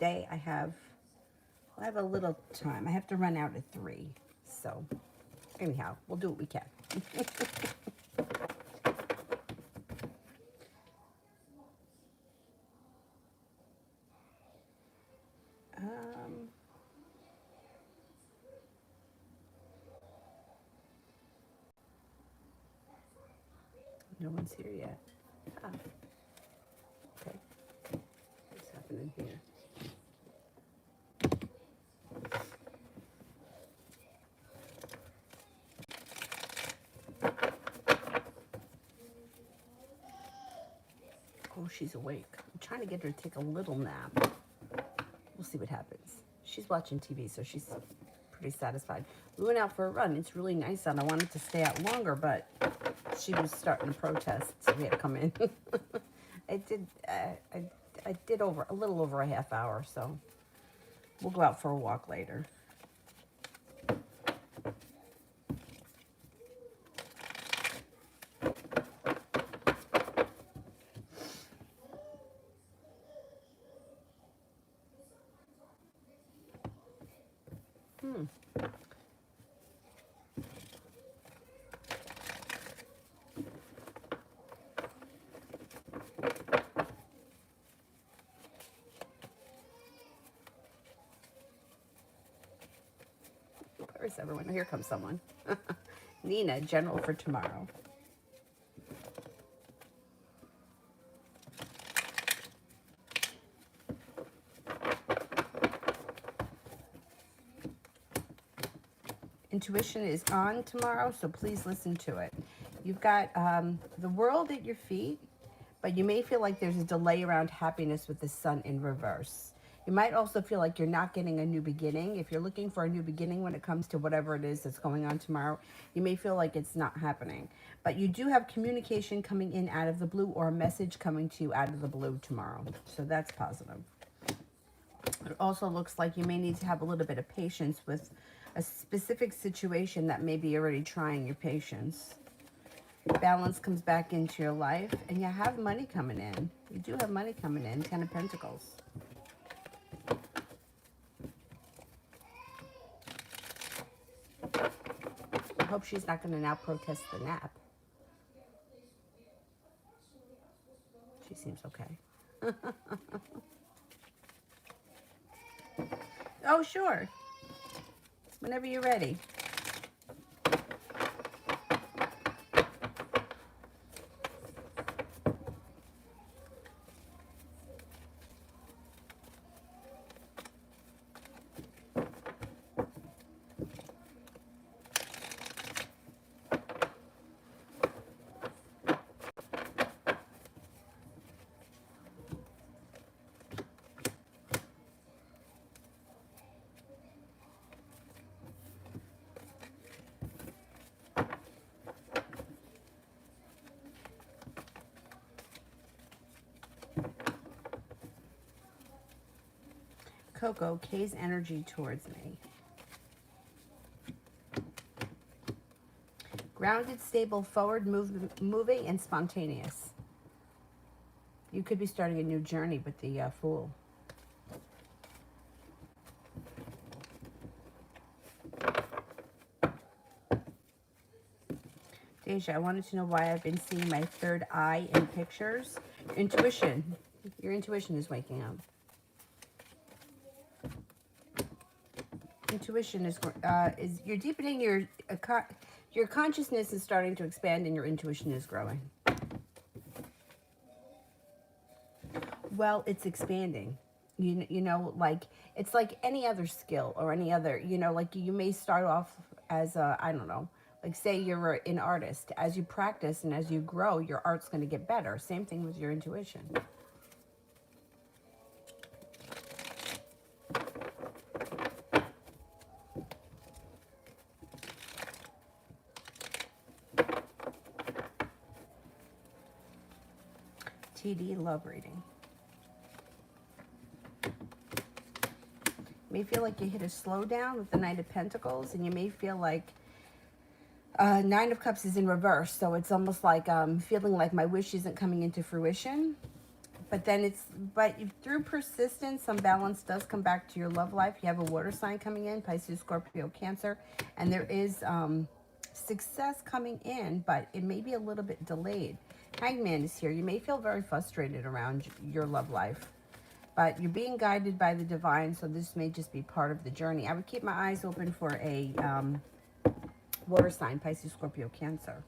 day I have a little time. I have to run out at 3. So anyhow, we'll do what we can. um, no one's here yet. Ah, okay. What's happening here? Oh, she's awake. I'm trying to get her to take a little nap. We'll see what happens. She's watching TV, so she's pretty satisfied. We went out for a run. It's really nice out. I wanted to stay out longer, but she was starting to protest, so we had to come in. I did. I did over a little over a half hour, so we'll go out for a walk later. Where's everyone? Oh, here comes someone. Nina, general for tomorrow. Intuition is on tomorrow, so please listen to it. You've got the world at your feet, but you may feel like there's a delay around happiness with the sun in reverse. You might also feel like you're not getting a new beginning. If you're looking for a new beginning when it comes to whatever it is that's going on tomorrow, you may feel like it's not happening. But you do have communication coming in out of the blue, or a message coming to you out of the blue tomorrow. So that's positive. It also looks like you may need to have a little bit of patience with a specific situation that may be already trying your patience. Balance comes back into your life, and you have money coming in. You do have money coming in. 10 of Pentacles. I hope she's not going to now protest the nap. She seems okay. Oh, sure. Whenever you're ready. Coco, Kay's energy towards me. Grounded, stable, forward, moving, and spontaneous. You could be starting a new journey with the Fool. Deja, I wanted to know why I've been seeing my third eye in pictures. Intuition. Your intuition is waking up. Intuition is you're deepening your consciousness is starting to expand, and your intuition is growing. Well, it's expanding. You know, like it's like any other skill or any other, you know, like you may start off as a, I don't know, like say you're an artist. As you practice and as you grow, your art's going to get better. Same thing with your intuition. TD love reading. You may feel like you hit a slowdown with the Knight of Pentacles, and you may feel like Nine of Cups is in reverse, so it's almost like feeling like my wish isn't coming into fruition. But then through persistence, some balance does come back to your love life. You have a water sign coming in, Pisces, Scorpio, Cancer, and there is success coming in, but it may be a little bit delayed. Hangman is here. You may feel very frustrated around your love life, but you're being guided by the divine, so this may just be part of the journey. I would keep my eyes open for a water sign, Pisces, Scorpio, Cancer.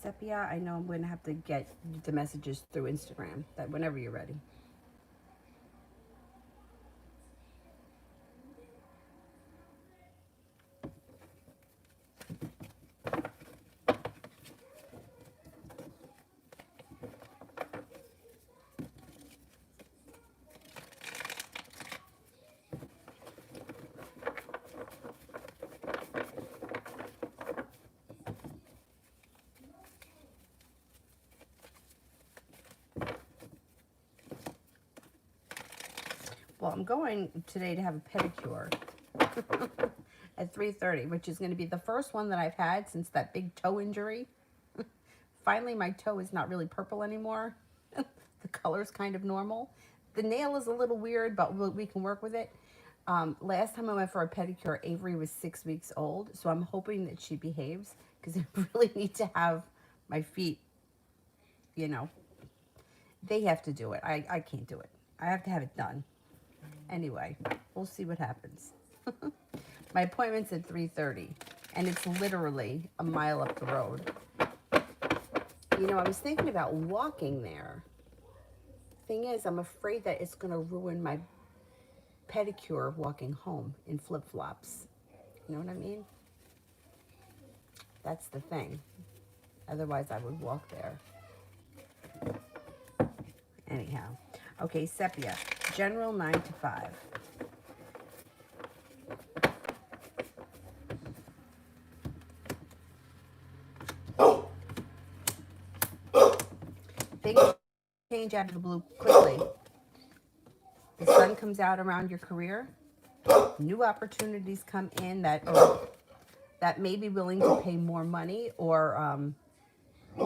Sepia, I know I'm going to have to get the messages through Instagram, that whenever you're ready. Well, I'm going today to have a pedicure at 3:30, which is going to be the first one that I've had since that big toe injury. Finally, my toe is not really purple anymore. The color's kind of normal. The nail is a little weird, but we can work with it. Last time I went for a pedicure, Avery was 6 weeks old, so I'm hoping that she behaves because I really need to have my feet, you know, they have to do it. I can't do it. I have to have it done. Anyway, we'll see what happens. My appointment's at 3:30, and it's literally a mile up the road. You know, I was thinking about walking there. Thing is, I'm afraid that it's going to ruin my pedicure walking home in flip-flops. You know what I mean? That's the thing. Otherwise, I would walk there. Anyhow. Okay, Sepia. General 9 to 5. Things change out of the blue quickly. The sun comes out around your career. New opportunities come in that may be willing to pay more money, or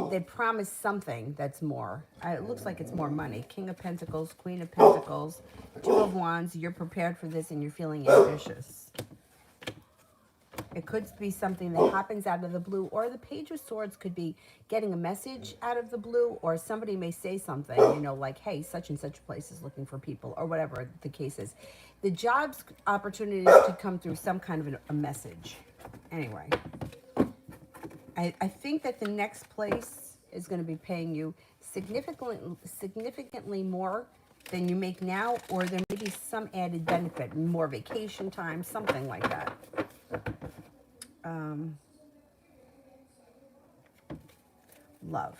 they promise something that's more. It looks like it's more money. King of Pentacles, Queen of Pentacles, Two of Wands. You're prepared for this and you're feeling ambitious. It could be something that happens out of the blue, or the Page of Swords could be getting a message out of the blue, or somebody may say something, you know, like, hey, such and such place is looking for people, or whatever the case is. The jobs opportunities could come through some kind of a message. Anyway, I think that the next place is going to be paying you significantly more than you make now, or there may be some added benefit, more vacation time, something like that. Love.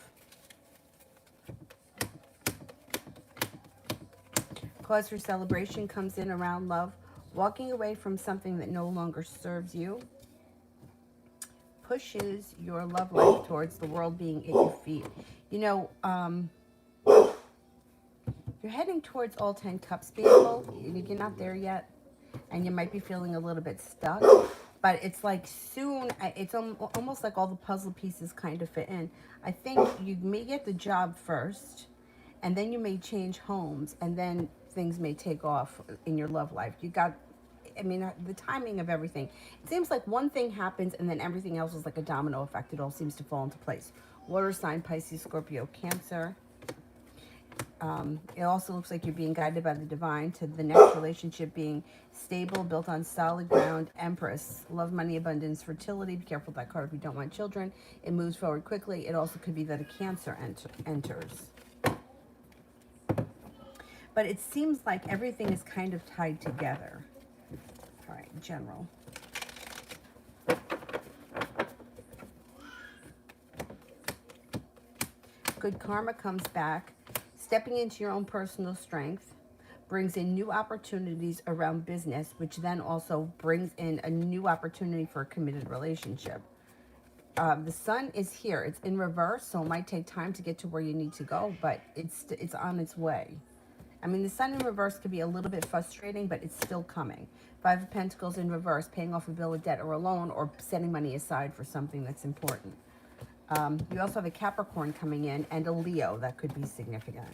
Cause for celebration comes in around love. Walking away from something that no longer serves you pushes your love life towards the world being at your feet. You know, you're heading towards all 10 cups, people. You're not there yet, and you might be feeling a little bit stuck. But it's like soon, it's almost like all the puzzle pieces kind of fit in. I think you may get the job first, and then you may change homes, and then things may take off in your love life. The timing of everything. It seems like one thing happens, and then everything else is like a domino effect. It all seems to fall into place. Water sign, Pisces, Scorpio, Cancer. It also looks like you're being guided by the divine to the next relationship being stable, built on solid ground. Empress, love, money, abundance, fertility. Be careful with that card if you don't want children. It moves forward quickly. It also could be that a Cancer enters. But it seems like everything is kind of tied together. All right, general. Good karma comes back. Stepping into your own personal strength brings in new opportunities around business, which then also brings in a new opportunity for a committed relationship. The sun is here. It's in reverse, so it might take time to get to where you need to go, but it's on its way. I mean, the sun in reverse could be a little bit frustrating, but it's still coming. Five of Pentacles in reverse, paying off a bill of debt or a loan, or setting money aside for something that's important. You also have a Capricorn coming in and a Leo that could be significant.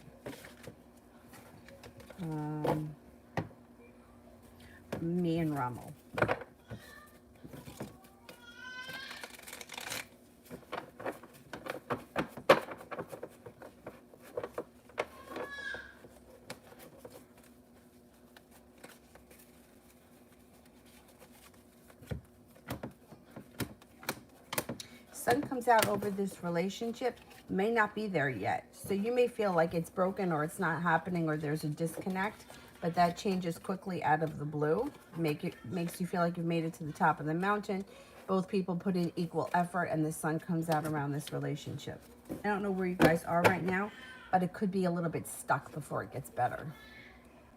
Me and Rommel. Sun comes out over this relationship, may not be there yet. So you may feel like it's broken or it's not happening or there's a disconnect, but that changes quickly out of the blue. Makes you feel like you've made it to the top of the mountain. Both people put in equal effort and the sun comes out around this relationship. I don't know where you guys are right now, but it could be a little bit stuck before it gets better,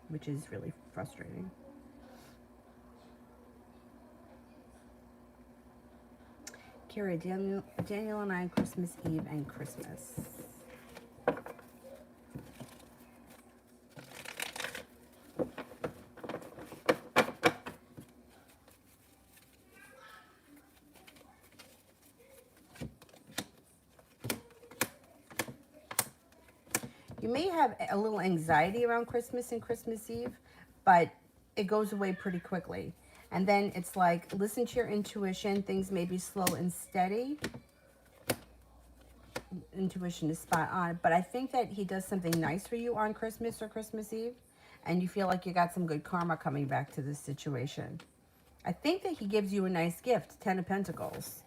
which is really frustrating. Kira, Daniel and I, Christmas Eve and Christmas. You may have a little anxiety around Christmas and Christmas Eve, but it goes away pretty quickly. And then it's like, listen to your intuition. Things may be slow and steady. Intuition is spot on. But I think that he does something nice for you on Christmas or Christmas Eve. And you feel like you got some good karma coming back to this situation. I think that he gives you a nice gift, 10 of Pentacles.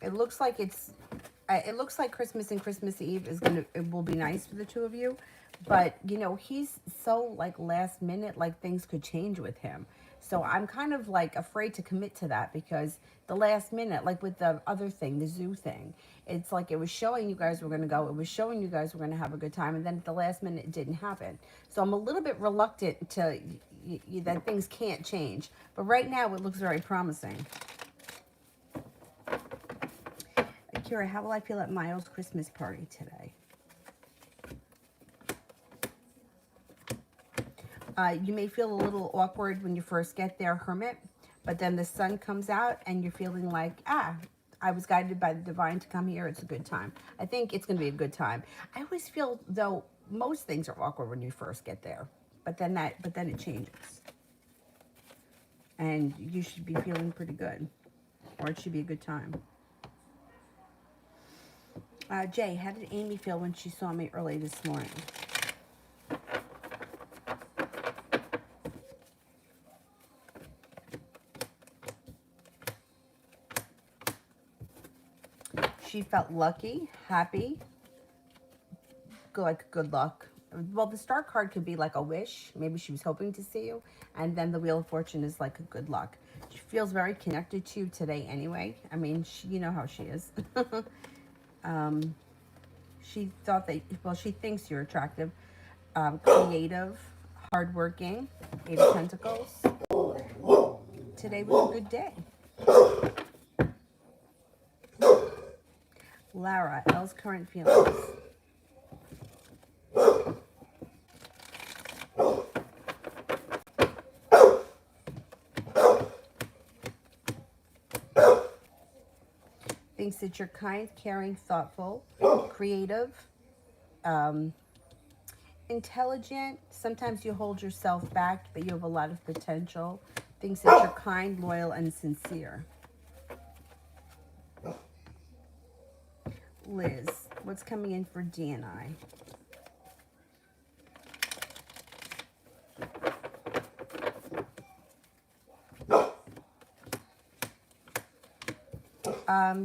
It looks like Christmas and Christmas Eve it will be nice for the two of you. But, you know, he's so, like, last minute, like, things could change with him. So I'm kind of, like, afraid to commit to that because the last minute, like with the other thing, the zoo thing, it's like it was showing you guys were going to go. It was showing you guys were going to have a good time. And then at the last minute, it didn't happen. So I'm a little bit reluctant to that things can't change. But right now, it looks very promising. Kira, how will I feel at Miles' Christmas party today? You may feel a little awkward when you first get there, Hermit, but then the sun comes out and you're feeling like, I was guided by the divine to come here. It's a good time. I think it's going to be a good time. I always feel, though, most things are awkward when you first get there, but then it changes. And you should be feeling pretty good, or it should be a good time. Jay, how did Amy feel when she saw me early this morning? She felt lucky, happy, like good luck. Well, the star card could be like a wish. Maybe she was hoping to see you. And then the Wheel of Fortune is like a good luck. She feels very connected to you today anyway. I mean, you know how she is. She thought that, well, she thinks you're attractive, creative, hardworking, 8 of Pentacles. Today was a good day. Lara, Elle's current feelings. Thinks that you're kind, caring, thoughtful, creative, intelligent. Sometimes you hold yourself back, but you have a lot of potential. Thinks that you're kind, loyal, and sincere. Liz, what's coming in for D&I?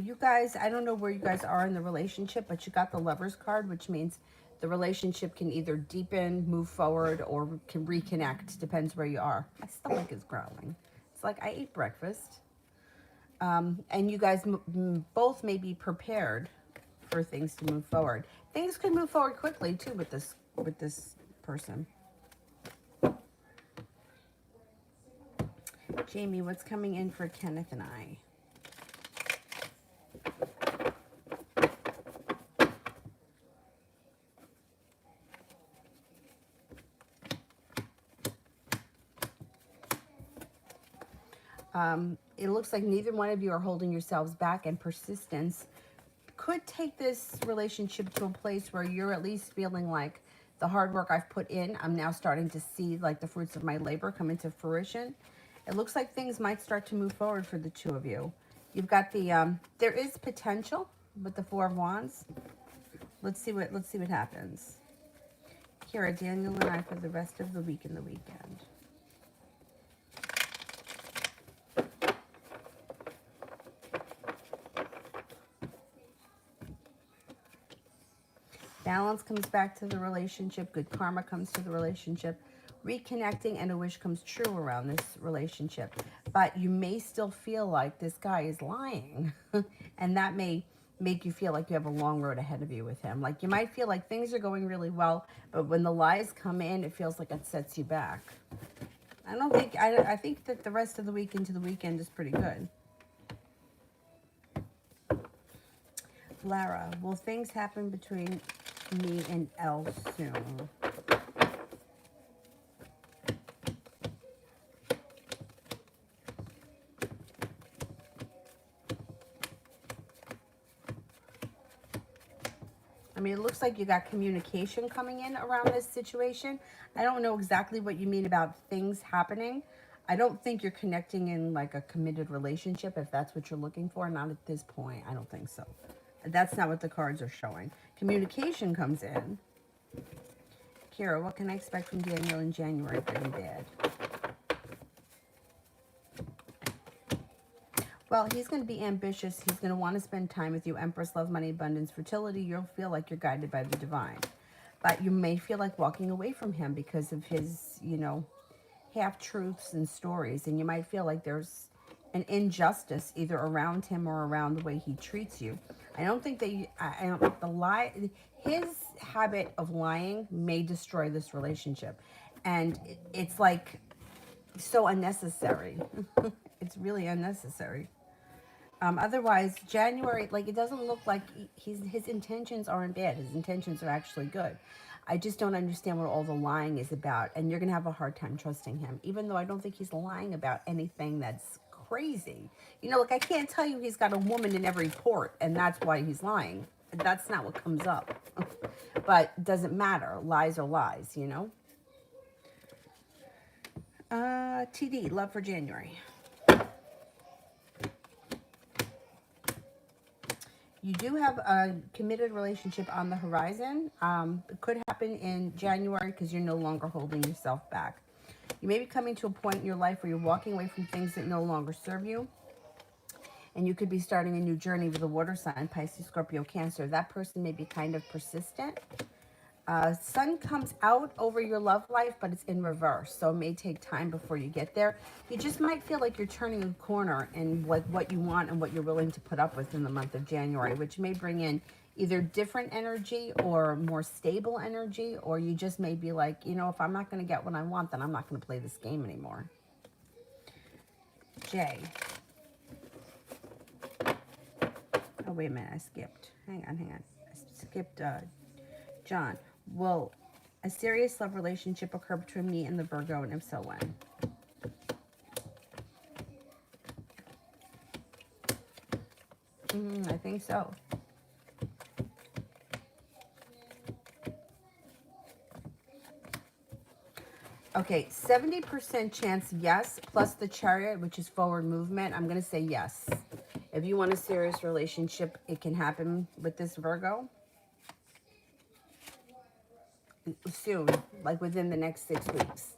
You guys, I don't know where you guys are in the relationship, but you got the Lovers card, which means the relationship can either deepen, move forward, or can reconnect. Depends where you are. My stomach is growling. It's like I ate breakfast. And you guys both may be prepared for things to move forward. Things could move forward quickly too with this person. Jamie, what's coming in for Kenneth and I? it looks like neither one of you are holding yourselves back, and persistence could take this relationship to a place where you're at least feeling like the hard work I've put in, I'm now starting to see like the fruits of my labor come into fruition. It looks like things might start to move forward for the two of you. You've got the, there is potential with the Four of Wands. Let's see what happens. Kira, Daniel, and I for the rest of the week and the weekend. Balance comes back to the relationship. Good karma comes to the relationship. Reconnecting and a wish comes true around this relationship. But you may still feel like this guy is lying. And that may make you feel like you have a long road ahead of you with him. Like you might feel like things are going really well, but when the lies come in, it feels like it sets you back. I think that the rest of the week into the weekend is pretty good. Lara, will things happen between me and Elle soon? I mean, it looks like you got communication coming in around this situation. I don't know exactly what you mean about things happening. I don't think you're connecting in like a committed relationship, if that's what you're looking for. Not at this point. I don't think so. That's not what the cards are showing. Communication comes in. Kira, what can I expect from Daniel in January, good and bad? Well, he's going to be ambitious. He's going to want to spend time with you. Empress, love, money, abundance, fertility. You'll feel like you're guided by the divine. But you may feel like walking away from him because of his, you know, half-truths and stories. And you might feel like there's an injustice either around him or around the way he treats you. I don't think that his habit of lying may destroy this relationship. And it's like so unnecessary. It's really unnecessary. Otherwise, January, like it doesn't look like his intentions aren't bad. His intentions are actually good. I just don't understand what all the lying is about. And you're going to have a hard time trusting him, even though I don't think he's lying about anything that's crazy. You know, like I can't tell you he's got a woman in every port and that's why he's lying. That's not what comes up. But it doesn't matter. Lies are lies, you know? TD, love for January. You do have a committed relationship on the horizon. It could happen in January because you're no longer holding yourself back. You may be coming to a point in your life where you're walking away from things that no longer serve you. And you could be starting a new journey with a water sign, Pisces, Scorpio, Cancer. That person may be kind of persistent. Sun comes out over your love life, but it's in reverse. So it may take time before you get there. You just might feel like you're turning a corner in what you want and what you're willing to put up with in the month of January, which may bring in either different energy or more stable energy, or you just may be like, you know, if I'm not going to get what I want, then I'm not going to play this game anymore. Jay. Oh, wait a minute. I skipped. Hang on. I skipped John. Will a serious love relationship occur between me and the Virgo, and if so, when? I think so. Okay, 70% chance yes, plus the Chariot, which is forward movement. I'm going to say yes. If you want a serious relationship, it can happen with this Virgo soon, like within the next 6 weeks.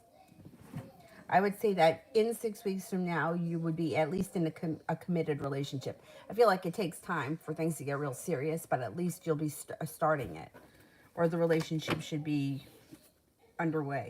I would say that in 6 weeks from now, you would be at least in a committed relationship. I feel like it takes time for things to get real serious, but at least you'll be starting it, or the relationship should be underway.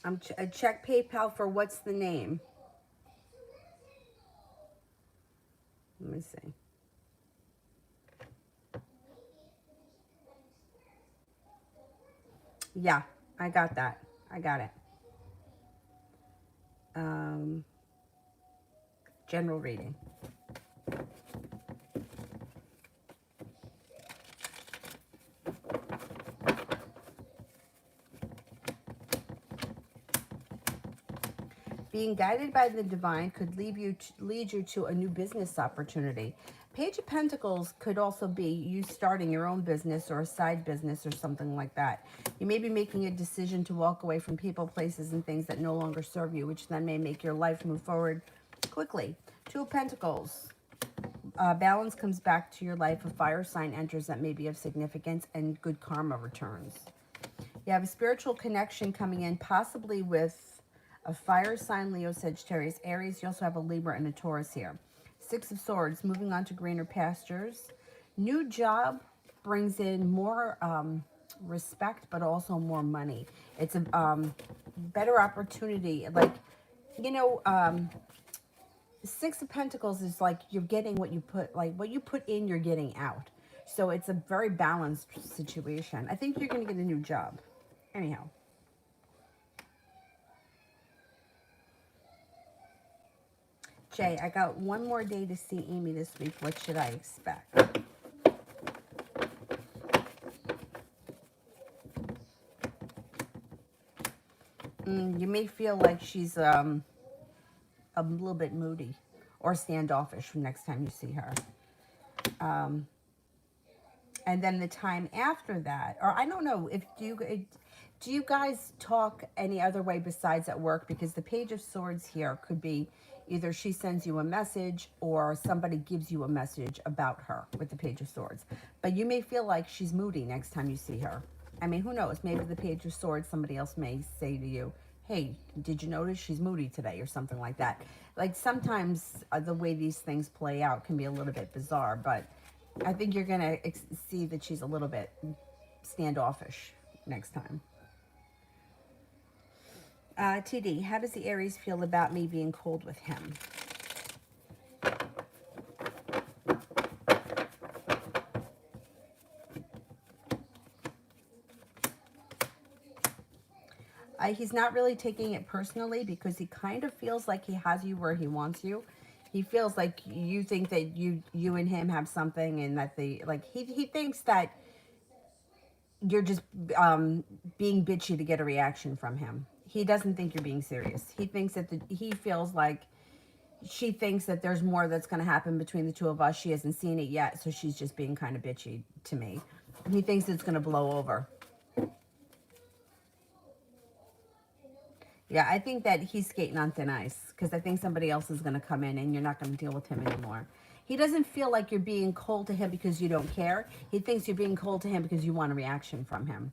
I check PayPal for what's the name. Let me see. Yeah, I got that. I got it. General reading. Being guided by the divine could lead you to a new business opportunity. Page of Pentacles could also be you starting your own business or a side business or something like that. You may be making a decision to walk away from people, places, and things that no longer serve you, which then may make your life move forward quickly. Two of Pentacles. Balance comes back to your life. A fire sign enters that may be of significance, and good karma returns. You have a spiritual connection coming in, possibly with a fire sign, Leo, Sagittarius, Aries. You also have a Libra and a Taurus here. Six of Swords, moving on to greener pastures. New job brings in more respect, but also more money. It's a better opportunity. Like, you know, Six of Pentacles is like you're getting what you put, like what you put in, you're getting out. So it's a very balanced situation. I think you're going to get a new job. Anyhow. Jay, I got one more day to see Amy this week. What should I expect? You may feel like she's a little bit moody or standoffish next time you see her. And then the time after that, or I don't know, if do you guys talk any other way besides at work? Because the Page of Swords here could be either she sends you a message or somebody gives you a message about her with the Page of Swords. But you may feel like she's moody next time you see her. I mean, who knows? Maybe the Page of Swords, somebody else may say to you, hey, did you notice she's moody today or something like that? Like sometimes the way these things play out can be a little bit bizarre, but I think you're going to see that she's a little bit standoffish next time. TD, how does the Aries feel about me being cold with him? He's not really taking it personally because he kind of feels like he has you where he wants you. He feels like you think that you and him have something, and that he thinks that you're just being bitchy to get a reaction from him. He doesn't think you're being serious. He thinks that he feels like she thinks that there's more that's going to happen between the two of us. She hasn't seen it yet, so she's just being kind of bitchy to me. He thinks it's going to blow over. Yeah, I think that he's skating on thin ice because I think somebody else is going to come in and you're not going to deal with him anymore. He doesn't feel like you're being cold to him because you don't care. He thinks you're being cold to him because you want a reaction from him.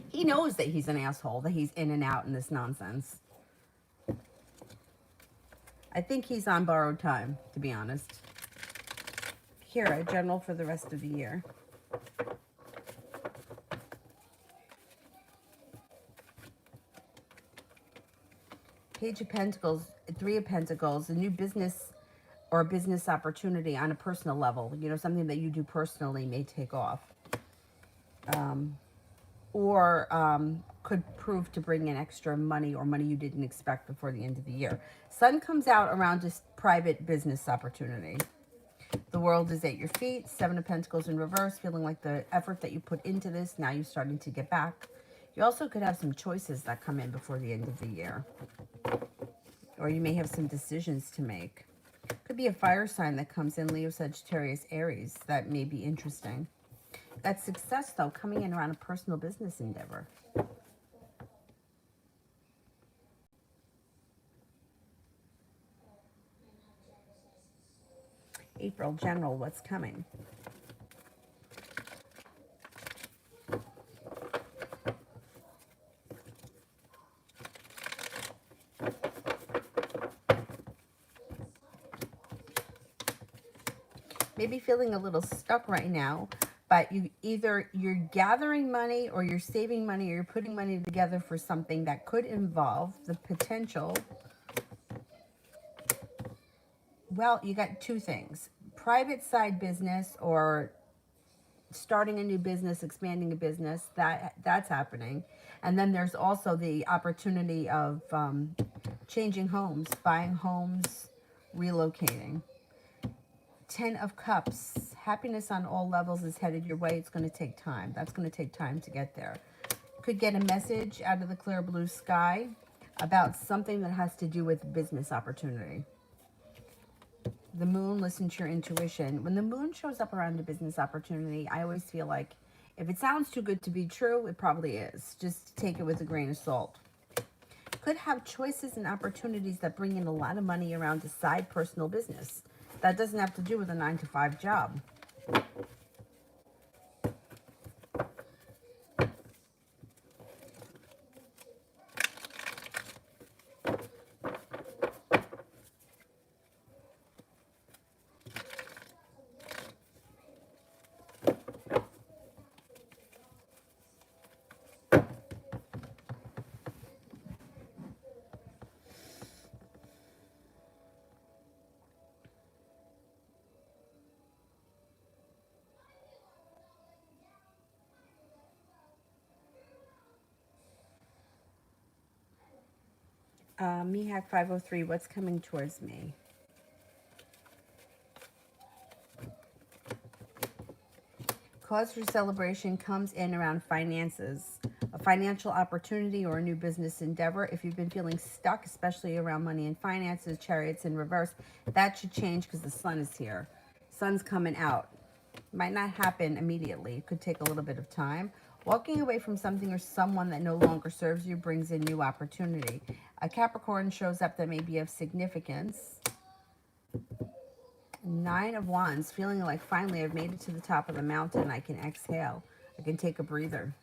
He knows that he's an asshole, that he's in and out in this nonsense. I think he's on borrowed time, to be honest. Kira, general for the rest of the year. Page of Pentacles, Three of Pentacles, a new business or a business opportunity on a personal level. You know, something that you do personally may take off. Or could prove to bring in extra money or money you didn't expect before the end of the year. Sun comes out around just private business opportunity. The world is at your feet. Seven of Pentacles in reverse, feeling like the effort that you put into this, now you're starting to get back. You also could have some choices that come in before the end of the year. Or you may have some decisions to make. Could be a fire sign that comes in, Leo, Sagittarius, Aries. That may be interesting. That success, though, coming in around a personal business endeavor. April, general, what's coming? Maybe feeling a little stuck right now, but you're gathering money, or you're saving money, or you're putting money together for something that could involve the potential. Well, you got two things: private side business, or starting a new business, expanding a business. That's happening. And then there's also the opportunity of changing homes, buying homes, relocating. 10 of Cups, happiness on all levels is headed your way. It's going to take time. That's going to take time to get there. Could get a message out of the clear blue sky about something that has to do with business opportunity. The moon, listen to your intuition. When the moon shows up around a business opportunity, I always feel like if it sounds too good to be true, it probably is. Just take it with a grain of salt. Could have choices and opportunities that bring in a lot of money around a side personal business. That doesn't have to do with a 9-to-5 job. Mihak 503, what's coming towards me? Cause for celebration comes in around finances, a financial opportunity or a new business endeavor. If you've been feeling stuck, especially around money and finances, Chariots in reverse, that should change because the sun is here. Sun's coming out. Might not happen immediately. It could take a little bit of time. Walking away from something or someone that no longer serves you brings in new opportunity. A Capricorn shows up that may be of significance. 9 of Wands, feeling like finally I've made it to the top of the mountain. I can exhale. I can take a breather.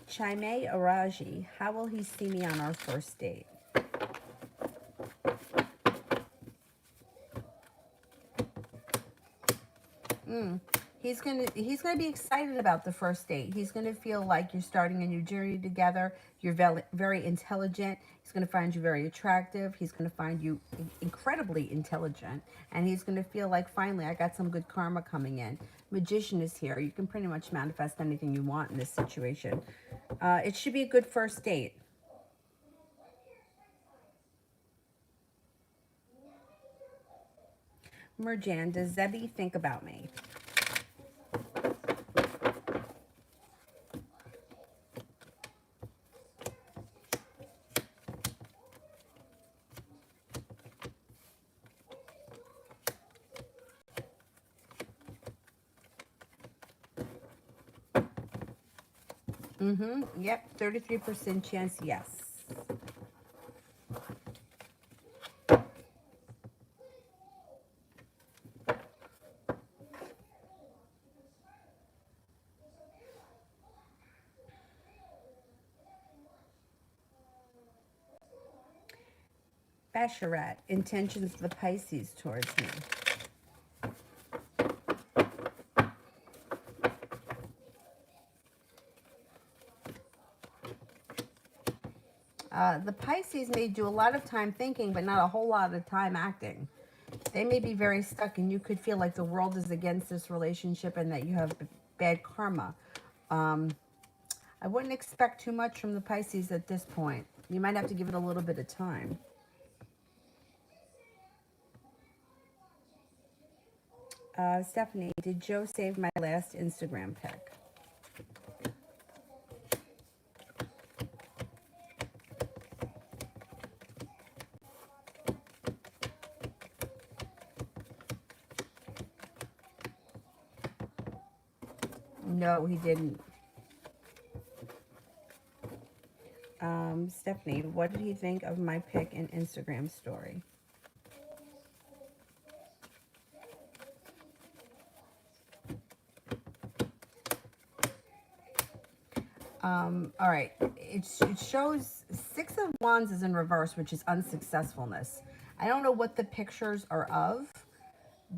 Chaime Araji, how will he see me on our first date? He's gonna be excited about the first date. He's gonna feel like you're starting a new journey together. You're very intelligent. He's gonna find you very attractive. He's gonna find you incredibly intelligent, and he's gonna feel like finally I got some good karma coming in. Magician is here. You can pretty much manifest anything you want in this situation. It should be a good first date. Merjan, does Zebby think about me? Yep, 33% chance, yes. Basharat, intentions of the Pisces towards me. The Pisces may do a lot of time thinking, but not a whole lot of time acting. They may be very stuck, and you could feel like the world is against this relationship and that you have bad karma. I wouldn't expect too much from the Pisces at this point. You might have to give it a little bit of time. Stephanie, did Joe save my last Instagram pic? No, he didn't. Stephanie, what did he think of my pic and Instagram story? All right. It shows Six of Wands is in reverse, which is unsuccessfulness. I don't know what the pictures are of,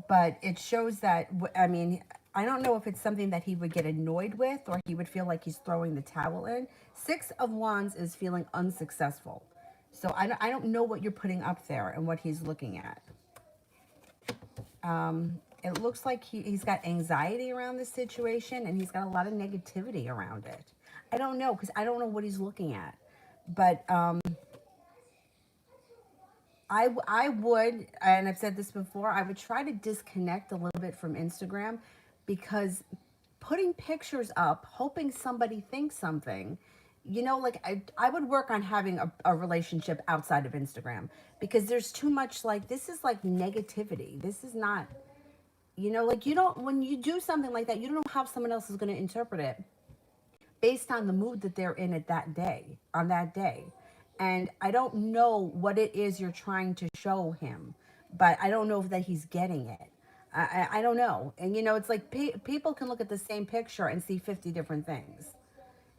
but it shows that, I mean, I don't know if it's something that he would get annoyed with or he would feel like he's throwing the towel in. Six of Wands is feeling unsuccessful. So I don't know what you're putting up there and what he's looking at. It looks like he's got anxiety around this situation and he's got a lot of negativity around it. I don't know because I don't know what he's looking at. But I would, and I've said this before, I would try to disconnect a little bit from Instagram because putting pictures up, hoping somebody thinks something, you know, like I would work on having a relationship outside of Instagram because there's too much like, this is like negativity. This is not, you know, like you don't, when you do something like that, you don't know how someone else is going to interpret it based on the mood that they're in at that day, on that day. And I don't know what it is you're trying to show him, but I don't know if that he's getting it. I don't know. And you know, it's like people can look at the same picture and see 50 different things,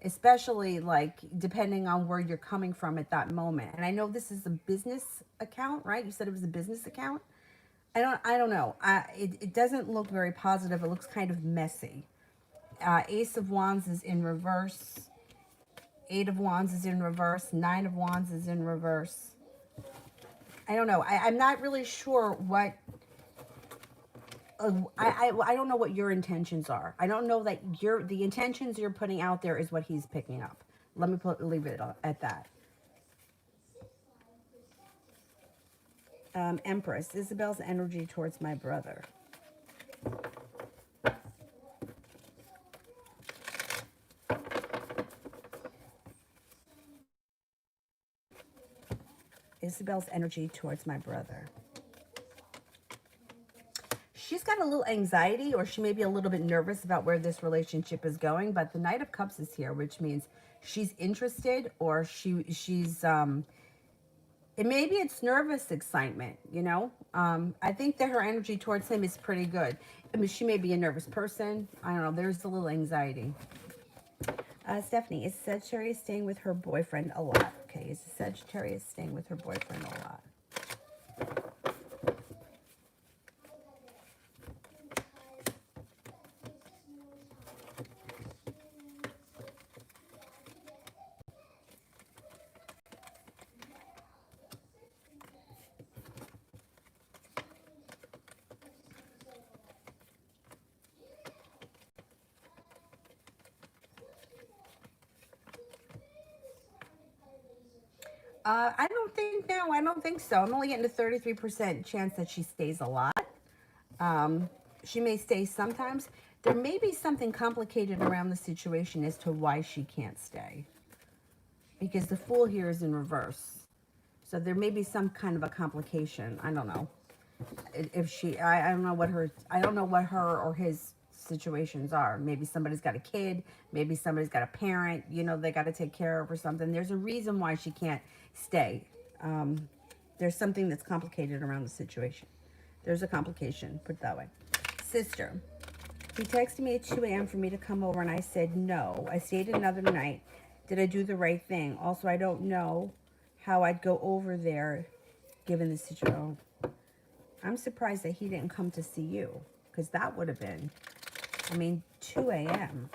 especially like depending on where you're coming from at that moment. And I know this is a business account, right? You said it was a business account. I don't know. It doesn't look very positive. It looks kind of messy. Ace of Wands is in reverse. Eight of Wands is in reverse. Nine of Wands is in reverse. I don't know. I'm not really sure what. I don't know what your intentions are. I don't know that the intentions you're putting out there is what he's picking up. Let me leave it at that. Empress, Isabel's energy towards my brother. Isabel's energy towards my brother. She's got a little anxiety or she may be a little bit nervous about where this relationship is going, but the Knight of Cups is here, which means she's interested or she's maybe it's nervous excitement, you know. I think that her energy towards him is pretty good. I mean, she may be a nervous person. I don't know. There's a little anxiety. Stephanie, is Sagittarius staying with her boyfriend a lot? Okay, is Sagittarius staying with her boyfriend a lot? I don't think so. I'm only getting a 33% chance that she stays a lot. She may stay sometimes. There may be something complicated around the situation as to why she can't stay. Because the Fool here is in reverse. So there may be some kind of a complication. I don't know. If she, I don't know what her or his situations are. Maybe somebody's got a kid. Maybe somebody's got a parent. You know, they got to take care of or something. There's a reason why she can't stay. There's something that's complicated around the situation. There's a complication, put it that way. Sister, he texted me at 2 a.m. for me to come over and I said no. I stayed another night. Did I do the right thing? Also, I don't know how I'd go over there given the situation. I'm surprised that he didn't come to see you because that would have been, 2 a.m.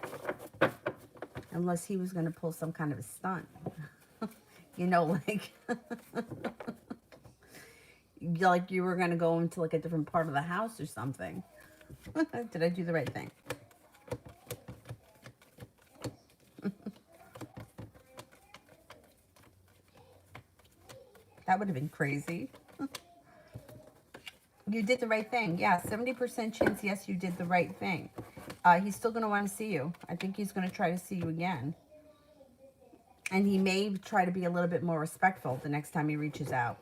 Unless he was going to pull some kind of a stunt. You know, like, like you were going to go into like a different part of the house or something. Did I do the right thing? That would have been crazy. You did the right thing. Yeah, 70% chance, yes, you did the right thing. He's still going to want to see you. I think he's going to try to see you again. And he may try to be a little bit more respectful the next time he reaches out.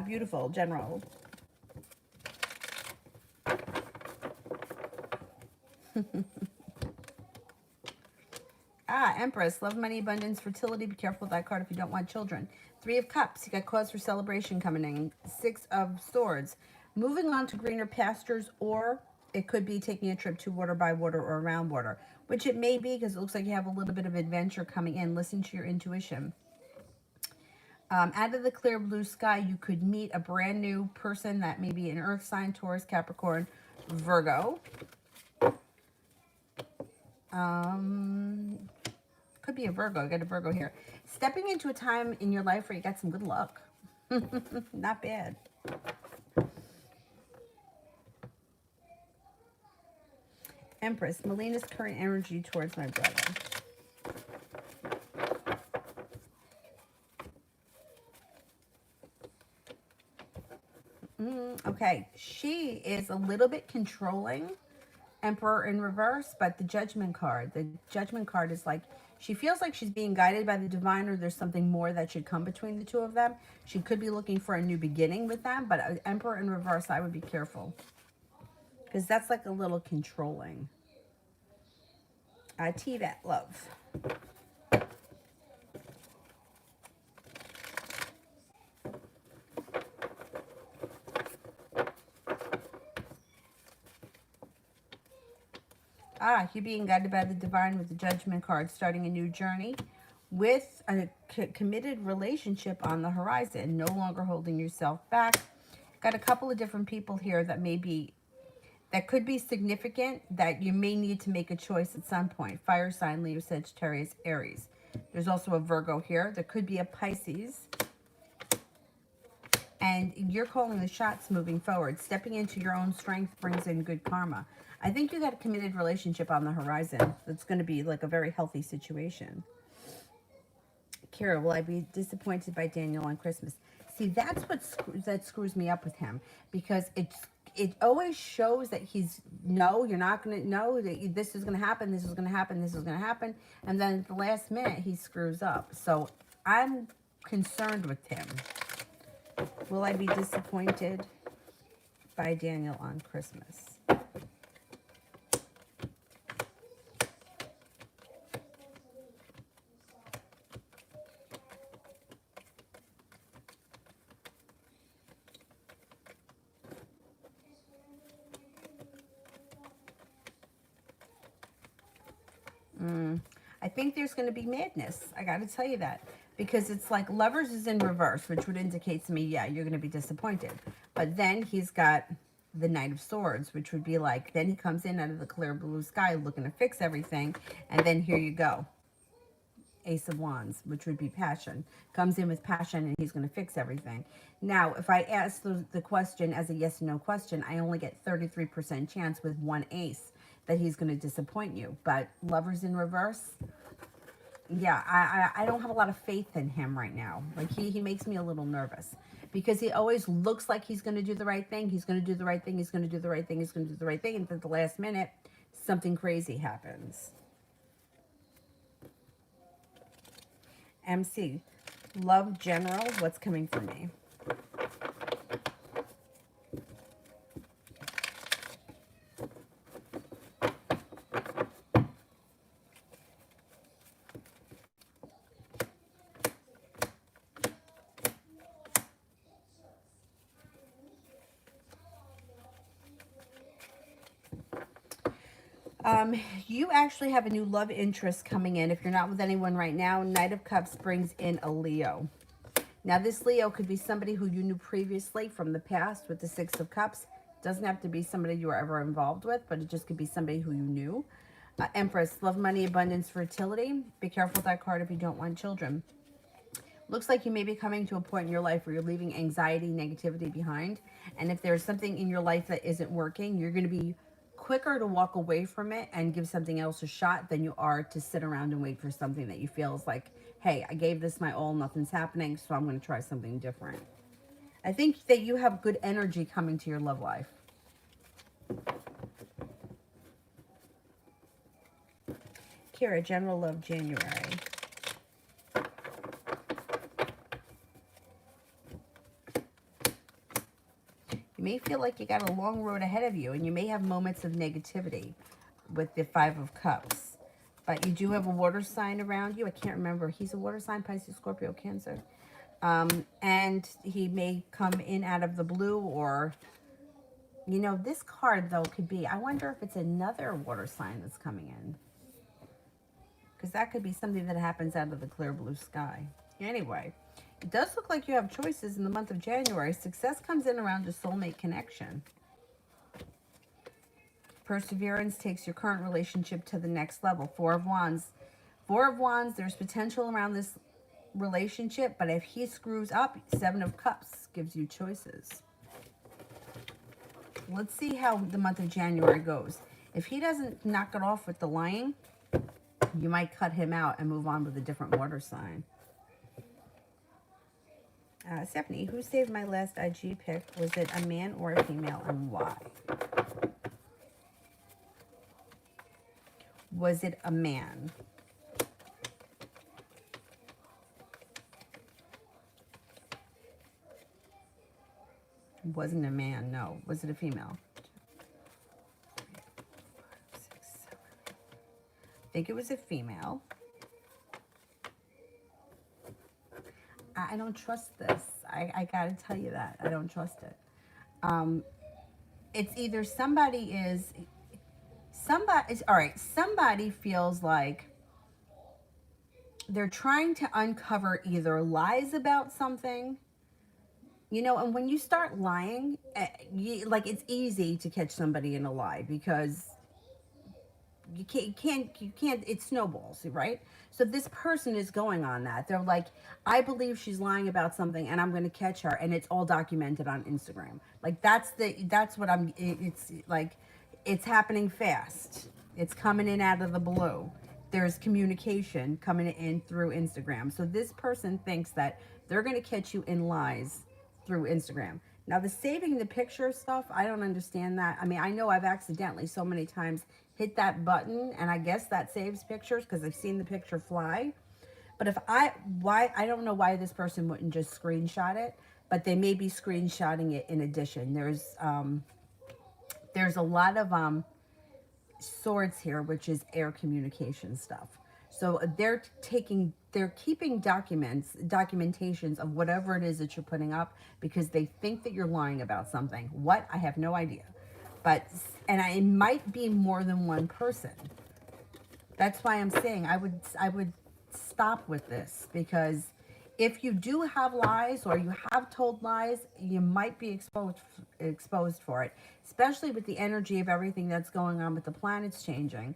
Beautiful, General. Empress, love, money, abundance, fertility. Be careful with that card if you don't want children. 3 of Cups, you got cause for celebration coming in. 6 of Swords, moving on to greener pastures, or it could be taking a trip to water by water or around water, which it may be because it looks like you have a little bit of adventure coming in. Listen to your intuition. Out of the clear blue sky, you could meet a brand new person that may be an earth sign, Taurus, Capricorn, Virgo. Could be a Virgo. I got a Virgo here. Stepping into a time in your life where you got some good luck. Not bad. Empress, Melina's current energy towards my brother. Okay, she is a little bit controlling, Emperor in reverse, but the Judgment card is like, she feels like she's being guided by the divine, or there's something more that should come between the two of them. She could be looking for a new beginning with them, but Emperor in reverse, I would be careful. Because that's like a little controlling. T-Vet, love. You're being guided by the divine with the Judgment card, starting a new journey with a committed relationship on the horizon, no longer holding yourself back. Got a couple of different people here that could be significant, that you may need to make a choice at some point. Fire sign, Leo, Sagittarius, Aries. There's also a Virgo here. There could be a Pisces. And you're calling the shots moving forward. Stepping into your own strength brings in good karma. I think you got a committed relationship on the horizon. That's going to be like a very healthy situation. Kira, will I be disappointed by Daniel on Christmas? See, that's what screws me up with him, because it always shows that no, you're not going to know that this is going to happen, this is going to happen, this is going to happen, and then at the last minute he screws up. So I'm concerned with him. Will I be disappointed by Daniel on Christmas? I think there's going to be madness. I got to tell you that. Because it's like Lovers is in reverse, which would indicate to me, yeah, you're going to be disappointed. But then he's got the Knight of Swords, which would be like, then he comes in out of the clear blue sky looking to fix everything. And then here you go. Ace of Wands, which would be passion. Comes in with passion and he's going to fix everything. Now, if I ask the question as a yes or no question, I only get 33% chance with one ace that he's going to disappoint you. But Lovers in reverse, yeah, I don't have a lot of faith in him right now. Like, he makes me a little nervous, because he always looks like he's going to do the right thing. He's going to do the right thing. He's going to do the right thing. He's going to do the right thing. And at the last minute, something crazy happens. MC, love general, what's coming for me? You actually have a new love interest coming in. If you're not with anyone right now, Knight of Cups brings in a Leo. Now, this Leo could be somebody who you knew previously from the past with the Six of Cups. Doesn't have to be somebody you were ever involved with, but it just could be somebody who you knew. Empress, love, money, abundance, fertility. Be careful with that card if you don't want children. Looks like you may be coming to a point in your life where you're leaving anxiety, negativity behind. And if there's something in your life that isn't working, you're going to be quicker to walk away from it and give something else a shot than you are to sit around and wait for something that you feel is like, hey, I gave this my all, nothing's happening, so I'm going to try something different. I think that you have good energy coming to your love life. Kira, general love, January. You may feel like you got a long road ahead of you, and you may have moments of negativity with the Five of Cups. But you do have a water sign around you. I can't remember. He's a water sign, Pisces, Scorpio, Cancer. And he may come in out of the blue, or You know, this card, though, could be, I wonder if it's another water sign that's coming in. Because that could be something that happens out of the clear blue sky. Anyway, it does look like you have choices in the month of January. Success comes in around your soulmate connection. Perseverance takes your current relationship to the next level. Four of Wands. Four of Wands, there's potential around this relationship, but if he screws up, Seven of Cups gives you choices. Let's see how the month of January goes. If he doesn't knock it off with the lying, you might cut him out and move on with a different water sign. Stephanie, who saved my last IG pic? Was it a man or a female, and why? Was it a man? It wasn't a man, no. Was it a female? I think it was a female. I don't trust this. I gotta tell you that. I don't trust it. It's either somebody all right, somebody feels like they're trying to uncover either lies about something, you know, and when you start lying, like, it's easy to catch somebody in a lie because you can't, it snowballs, right? So this person is going on that. They're like, I believe she's lying about something and I'm going to catch her, and it's all documented on Instagram. Like, that's what it's like, it's happening fast. It's coming in out of the blue. There's communication coming in through Instagram. So this person thinks that they're going to catch you in lies through Instagram. Now, the saving the picture stuff, I don't understand that. I mean, I know I've accidentally so many times hit that button, and I guess that saves pictures because I've seen the picture fly. But I don't know why this person wouldn't just screenshot it, but they may be screenshotting it in addition. There's a lot of swords here, which is air communication stuff. So they're keeping documentations of whatever it is that you're putting up because they think that you're lying about something. What? I have no idea. But, it might be more than one person. That's why I'm saying I would stop with this, because if you do have lies or you have told lies, you might be exposed for it, especially with the energy of everything that's going on with the planets changing.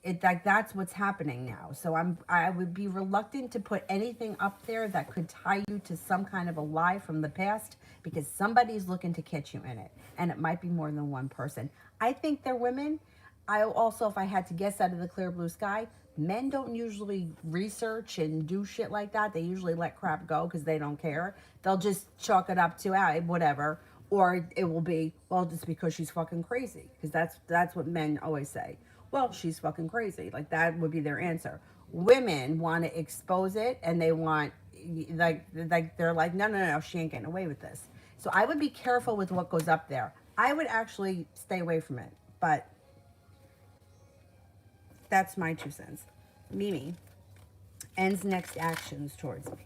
That's what's happening now. So I would be reluctant to put anything up there that could tie you to some kind of a lie from the past, because somebody's looking to catch you in it, and it might be more than one person. I think they're women. I also, if I had to guess out of the clear blue sky, men don't usually research and do shit like that. They usually let crap go because they don't care. They'll just chalk it up to, whatever. Or it will be, well, just because she's fucking crazy. Because that's what men always say. Well, she's fucking crazy. Like, that would be their answer. Women want to expose it, and they want, like they're like, no, she ain't getting away with this. So I would be careful with what goes up there. I would actually stay away from it. But that's my 2 cents. Mimi, ends next actions towards me.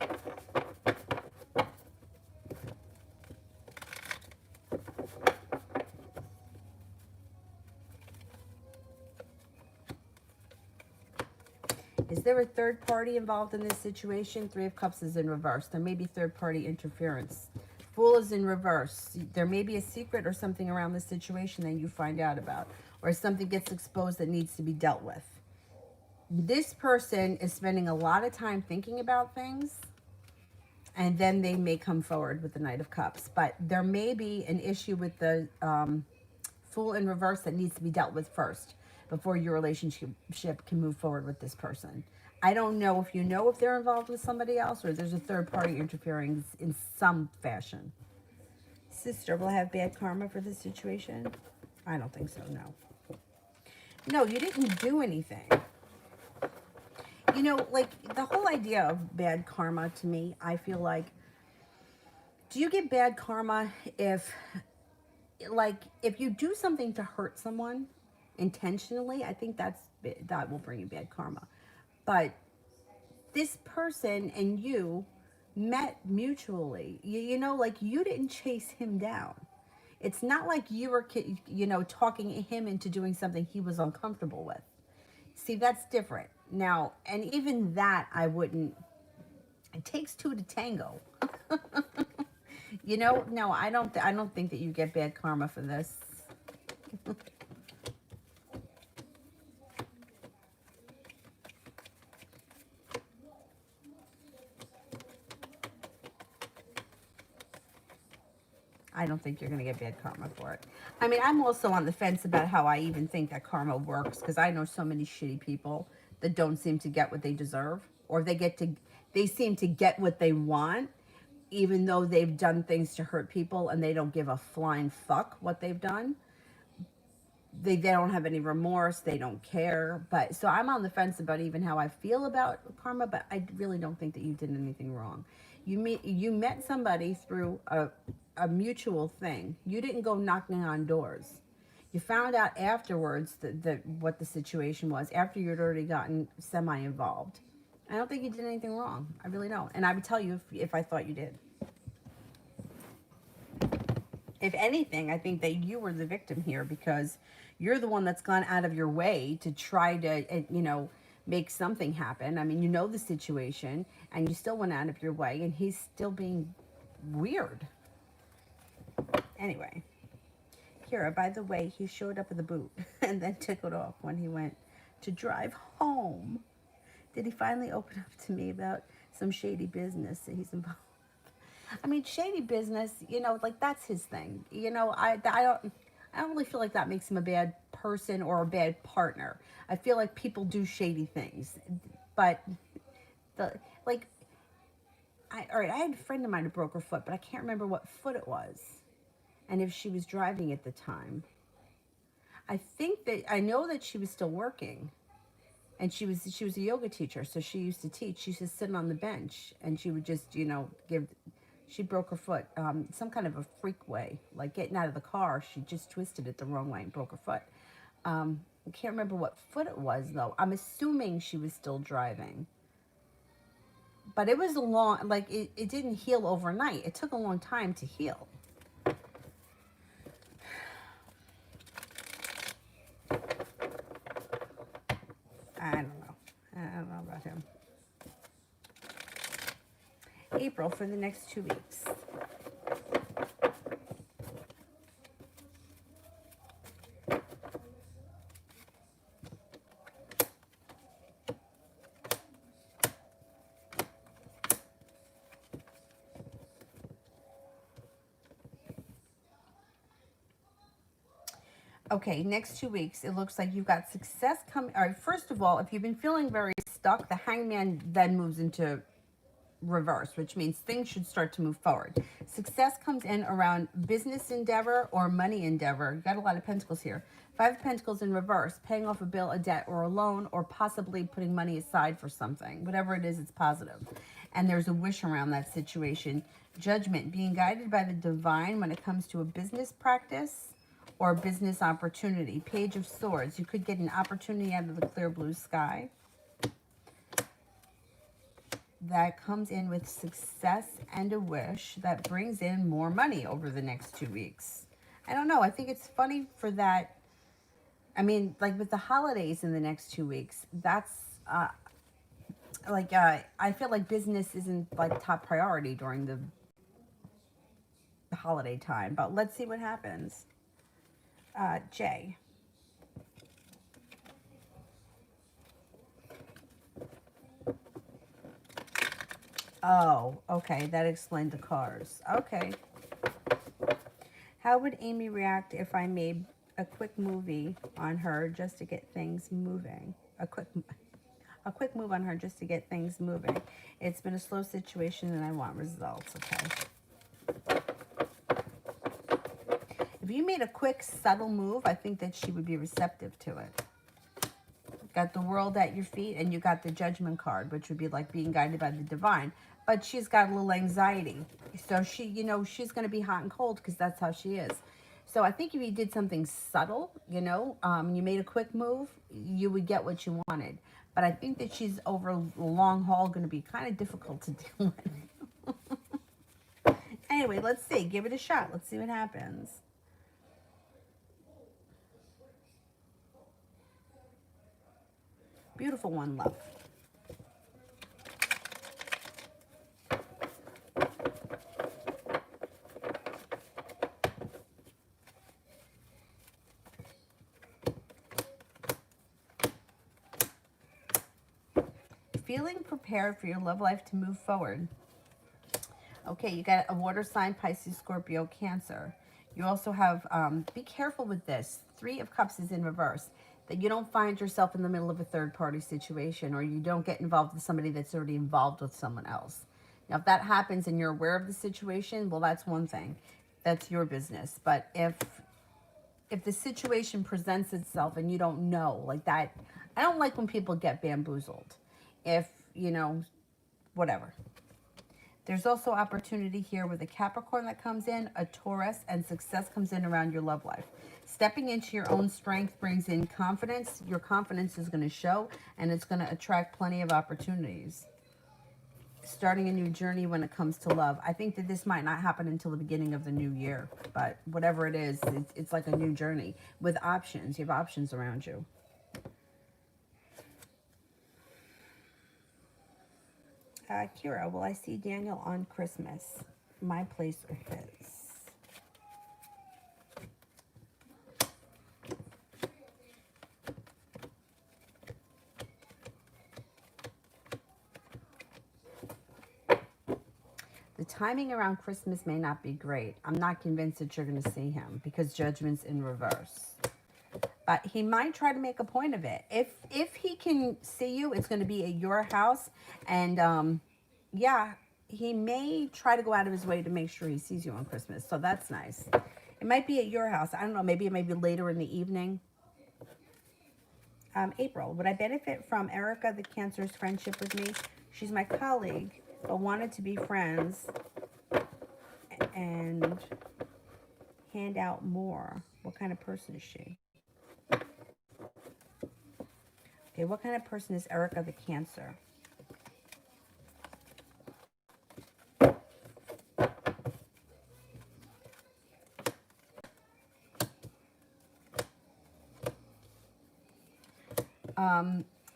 Is there a third party involved in this situation? Three of Cups is in reverse. There may be third party interference. Fool is in reverse. There may be a secret or something around this situation that you find out about, or something gets exposed that needs to be dealt with. This person is spending a lot of time thinking about things, and then they may come forward with the Knight of Cups. But there may be an issue with the Fool in reverse that needs to be dealt with first before your relationship can move forward with this person. I don't know if they're involved with somebody else, or there's a third party interfering in some fashion. Sister, will I have bad karma for this situation? I don't think so, no. No, you didn't do anything. You know, like, the whole idea of bad karma to me, I feel like, do you get bad karma if you do something to hurt someone intentionally? I think that will bring you bad karma. But this person and you met mutually. You know, like, you didn't chase him down. It's not like you were, you know, talking him into doing something he was uncomfortable with. See, that's different. Now, and even that I wouldn't, it takes two to tango. You know, no, I don't think that you get bad karma for this. I don't think you're going to get bad karma for it. I mean, I'm also on the fence about how I even think that karma works because I know so many shitty people that don't seem to get what they deserve, or they seem to get what they want even though they've done things to hurt people and they don't give a flying fuck what they've done. They don't have any remorse, they don't care. But so I'm on the fence about even how I feel about karma, but I really don't think that you did anything wrong. You met somebody through a mutual thing. You didn't go knocking on doors. You found out afterwards that what the situation was after you'd already gotten semi involved. I don't think you did anything wrong. I really don't. And I would tell you if I thought you did. If anything, I think that you were the victim here because you're the one that's gone out of your way to try to, you know, make something happen. I mean, you know the situation and you still went out of your way and he's still being weird. Anyway, Kira, by the way, he showed up with a boot and then took it off when he went to drive home. Did he finally open up to me about some shady business that he's involved? I mean, shady business, you know, like that's his thing. You know, I don't really feel like that makes him a bad person or a bad partner. I feel like people do shady things, but the like, all right, I had a friend of mine who broke her foot, but I can't remember what foot it was, and if she was driving at the time. I know that she was still working, and she was a yoga teacher, so she used to teach. She used to sit on the bench, and she would just, you know, give. She broke her foot, some kind of a freak way, like getting out of the car. She just twisted it the wrong way and broke her foot. I can't remember what foot it was though. I'm assuming she was still driving, but it was a long, like it didn't heal overnight. It took a long time to heal. I don't know. I don't know about him. April for the next 2 weeks. Okay, next 2 weeks, it looks like you've got success coming. All right, first of all, if you've been feeling very stuck, the hangman then moves into reverse, which means things should start to move forward. Success comes in around business endeavor or money endeavor. You got a lot of pentacles here. 5 of Pentacles in reverse, paying off a bill, a debt, or a loan, or possibly putting money aside for something. Whatever it is, it's positive. And there's a wish around that situation. Judgment, being guided by the divine when it comes to a business practice or business opportunity. Page of Swords, you could get an opportunity out of the clear blue sky. That comes in with success and a wish that brings in more money over the next 2 weeks. I don't know. I think it's funny for that. I mean, like with the holidays in the next 2 weeks, that's I feel like business isn't like top priority during the holiday time. But let's see what happens. Jay. Oh, okay. That explained the cars. Okay. How would Amy react if I made a quick movie on her just to get things moving? A quick move on her just to get things moving. It's been a slow situation and I want results. Okay. If you made a quick, subtle move, I think that she would be receptive to it. Got the world at your feet and you got the judgment card, which would be like being guided by the divine. But she's got a little anxiety. So she, you know, she's going to be hot and cold because that's how she is. So I think if you did something subtle, you know, you made a quick move, you would get what you wanted. But I think that she's over the long haul going to be kind of difficult to deal with. Anyway, let's see. Give it a shot. Let's see what happens. Beautiful one, love. Feeling prepared for your love life to move forward. Okay, you got a water sign, Pisces, Scorpio, Cancer. You also have, be careful with this. Three of Cups is in reverse. That you don't find yourself in the middle of a third party situation, or you don't get involved with somebody that's already involved with someone else. Now, if that happens and you're aware of the situation, well, that's one thing. That's your business. But if the situation presents itself and you don't know, like that, I don't like when people get bamboozled. If, whatever. There's also opportunity here with a Capricorn that comes in, a Taurus, and success comes in around your love life. Stepping into your own strength brings in confidence. Your confidence is going to show, and it's going to attract plenty of opportunities. Starting a new journey when it comes to love. I think that this might not happen until the beginning of the new year, but whatever it is, it's like a new journey with options. You have options around you. Kira, will I see Daniel on Christmas? My place or his? The timing around Christmas may not be great. I'm not convinced that you're going to see him because Judgment's in reverse. But he might try to make a point of it. If he can see you, it's going to be at your house. And yeah, he may try to go out of his way to make sure he sees you on Christmas. So that's nice. It might be at your house. I don't know. Maybe it may be later in the evening. April, would I benefit from Erica, the Cancer's friendship with me? She's my colleague, but wanted to be friends and hand out more. What kind of person is she? Okay, what kind of person is Erica, the Cancer?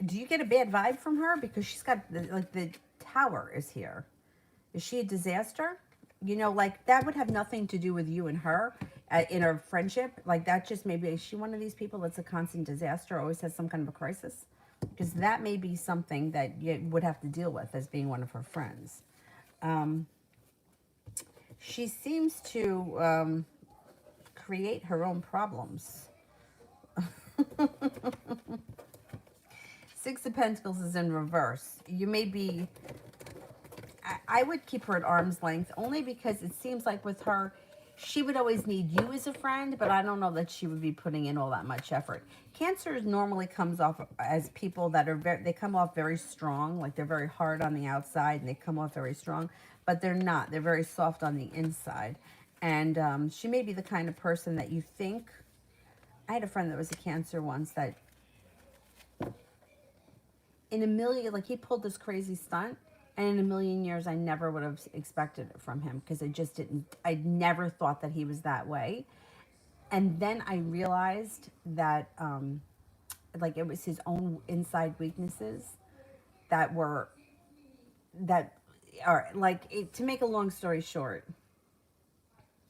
Do you get a bad vibe from her? Because she's got, the tower is here. Is she a disaster? Like, that would have nothing to do with you and her in a friendship. Like, that just maybe, is she one of these people that's a constant disaster, always has some kind of a crisis? Because that may be something that you would have to deal with as being one of her friends. She seems to create her own problems. Six of Pentacles is in reverse. You may be... I would keep her at arm's length only because it seems like with her, she would always need you as a friend, but I don't know that she would be putting in all that much effort. Cancer normally comes off as people that are they come off very strong, like they're very hard on the outside and they come off very strong, but they're not. They're very soft on the inside. And she may be the kind of person that you think... I had a friend that was a Cancer once that in a million, like he pulled this crazy stunt, and in a million years, I never would have expected it from him because I never thought that he was that way. And then I realized that, like, it was his own inside weaknesses that are, like, to make a long story short,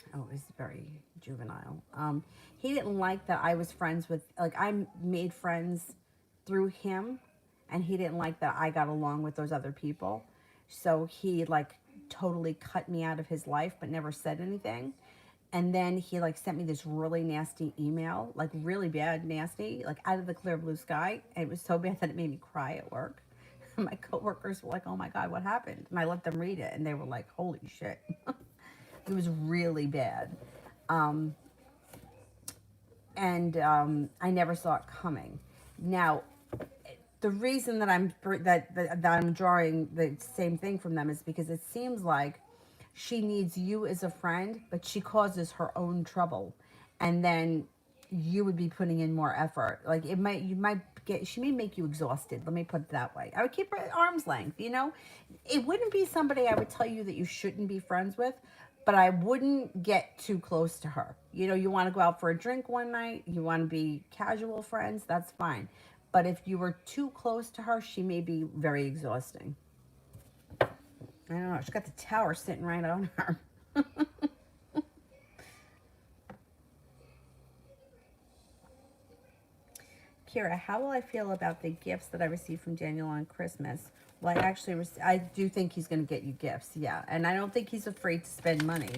it was very juvenile. He didn't like that I was friends with, like, I made friends through him, and he didn't like that I got along with those other people. So he, like, totally cut me out of his life, but never said anything. And then he, like, sent me this really nasty email, like, really bad, nasty, like, out of the clear blue sky. And it was so bad that it made me cry at work. My coworkers were like, oh my God, what happened? And I let them read it, and they were like, holy shit. It was really bad. I never saw it coming. Now, the reason that I'm drawing the same thing from them is because it seems like she needs you as a friend, but she causes her own trouble, and then you would be putting in more effort. Like, she may make you exhausted. Let me put it that way. I would keep her at arm's length. It wouldn't be somebody I would tell you that you shouldn't be friends with, but I wouldn't get too close to her. You want to go out for a drink one night, you want to be casual friends, that's fine. But if you were too close to her, she may be very exhausting. I don't know. She's got the tower sitting right on her. Kira, how will I feel about the gifts that I received from Daniel on Christmas? Well, I do think he's going to get you gifts, yeah. And I don't think he's afraid to spend money.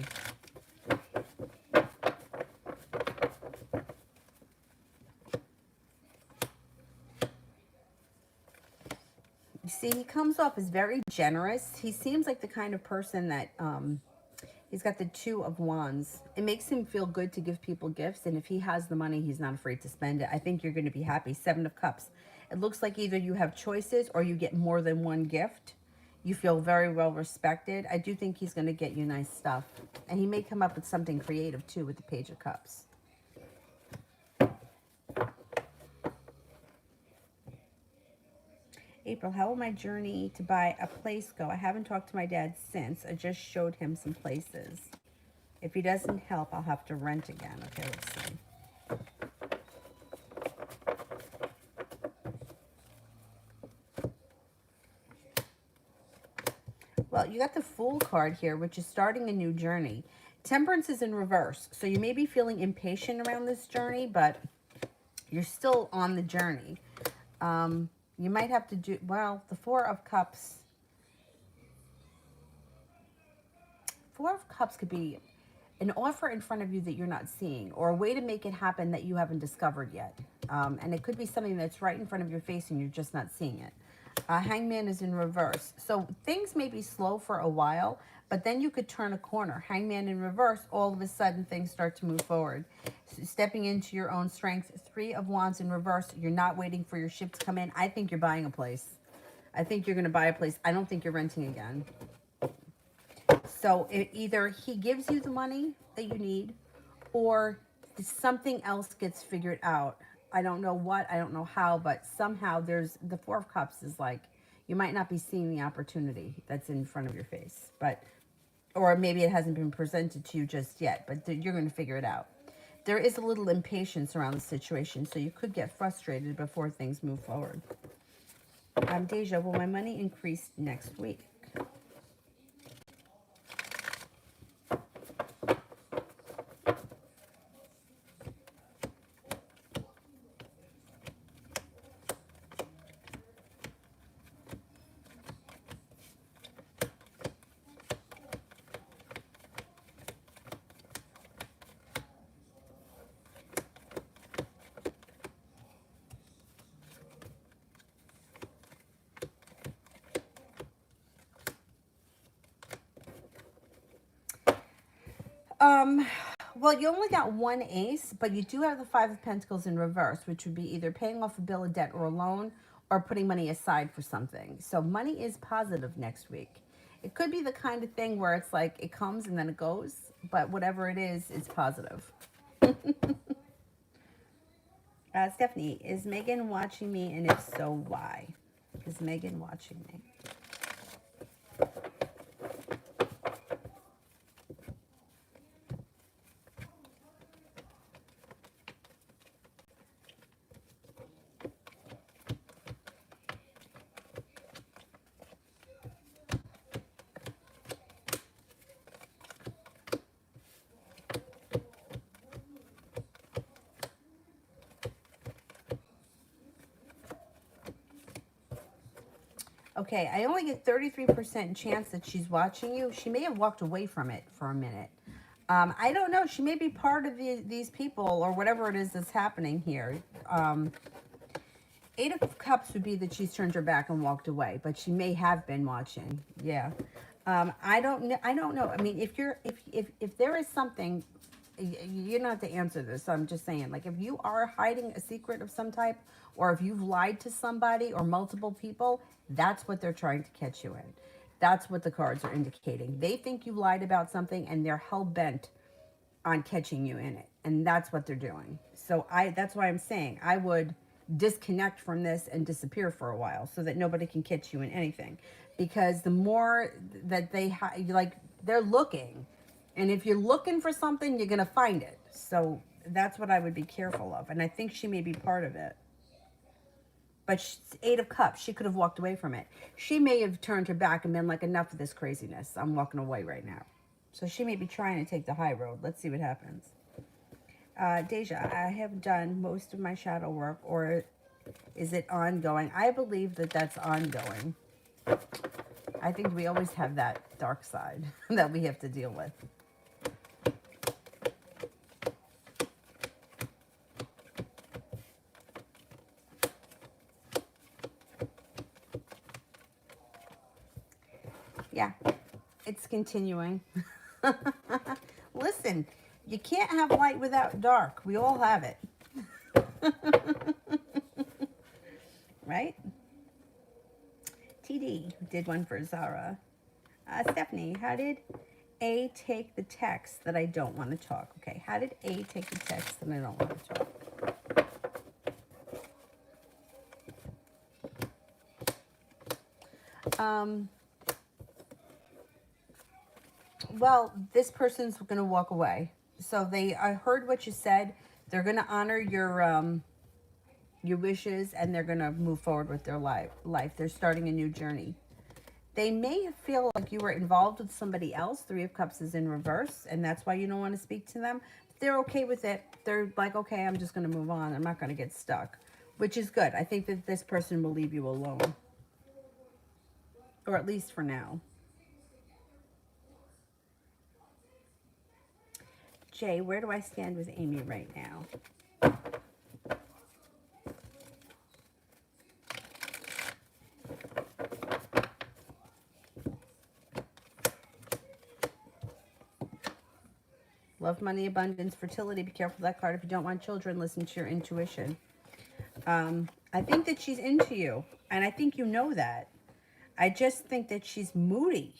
You see, he comes off as very generous. He seems like the kind of person that, he's got the Two of Wands. It makes him feel good to give people gifts. And if he has the money, he's not afraid to spend it. I think you're going to be happy. Seven of Cups. It looks like either you have choices or you get more than one gift. You feel very well respected. I do think he's going to get you nice stuff. And he may come up with something creative too with the Page of Cups. April, how will my journey to buy a place go? I haven't talked to my dad since. I just showed him some places. If he doesn't help, I'll have to rent again. Okay, let's see. Well, you got the Fool card here, which is starting a new journey. Temperance is in reverse. So you may be feeling impatient around this journey, but you're still on the journey. You might have to do, well, the Four of Cups. Four of Cups could be an offer in front of you that you're not seeing, or a way to make it happen that you haven't discovered yet. And it could be something that's right in front of your face and you're just not seeing it. Hangman is in reverse. So things may be slow for a while, but then you could turn a corner. Hangman in reverse, all of a sudden things start to move forward. So stepping into your own strength. Three of Wands in reverse. You're not waiting for your ship to come in. I think you're buying a place. I think you're going to buy a place. I don't think you're renting again. So either he gives you the money that you need, or something else gets figured out. I don't know what, I don't know how, but somehow there's the Four of Cups is like, you might not be seeing the opportunity that's in front of your face, but, or maybe it hasn't been presented to you just yet, but you're going to figure it out. There is a little impatience around the situation, so you could get frustrated before things move forward. Deja, will my money increase next week? Well, you only got one ace, but you do have the Five of Pentacles in reverse, which would be either paying off a bill of debt or a loan, or putting money aside for something. So money is positive next week. It could be the kind of thing where it's like it comes and then it goes, but whatever it is, it's positive. Stephanie, is Megan watching me? And if so, why? Is Megan watching me? Okay, I only get 33% chance that she's watching you. She may have walked away from it for a minute. I don't know. She may be part of these people or whatever it is that's happening here. Eight of Cups would be that she's turned her back and walked away, but she may have been watching. Yeah. I don't know. I don't know. I mean, if there is something, you don't have to answer this. So I'm just saying, like, if you are hiding a secret of some type, or if you've lied to somebody or multiple people, that's what they're trying to catch you in. That's what the cards are indicating. They think you lied about something and they're hell-bent on catching you in it. And that's what they're doing. So that's why I'm saying I would disconnect from this and disappear for a while so that nobody can catch you in anything. Because the more that they're looking. And if you're looking for something, you're going to find it. So that's what I would be careful of. And I think she may be part of it. But Eight of Cups, she could have walked away from it. She may have turned her back and been like, enough of this craziness. I'm walking away right now. So she may be trying to take the high road. Let's see what happens. Deja, I have done most of my shadow work, or is it ongoing? I believe that that's ongoing. I think we always have that dark side that we have to deal with. Yeah, it's continuing. Listen, you can't have light without dark. We all have it. Right? TD did one for Zara. Stephanie, how did A take the text that I don't want to talk? Okay, how did A take the text that I don't want to talk? Well, this person's going to walk away. So I heard what you said. They're going to honor your wishes, and they're going to move forward with their life. They're starting a new journey. They may feel like you were involved with somebody else. Three of Cups is in reverse, and that's why you don't want to speak to them. They're okay with it. They're like, okay, I'm just going to move on. I'm not going to get stuck, which is good. I think that this person will leave you alone, or at least for now. Jay, where do I stand with Amy right now? Love, money, abundance, fertility. Be careful of that card. If you don't want children, listen to your intuition. I think that she's into you, and I think you know that. I just think that she's moody.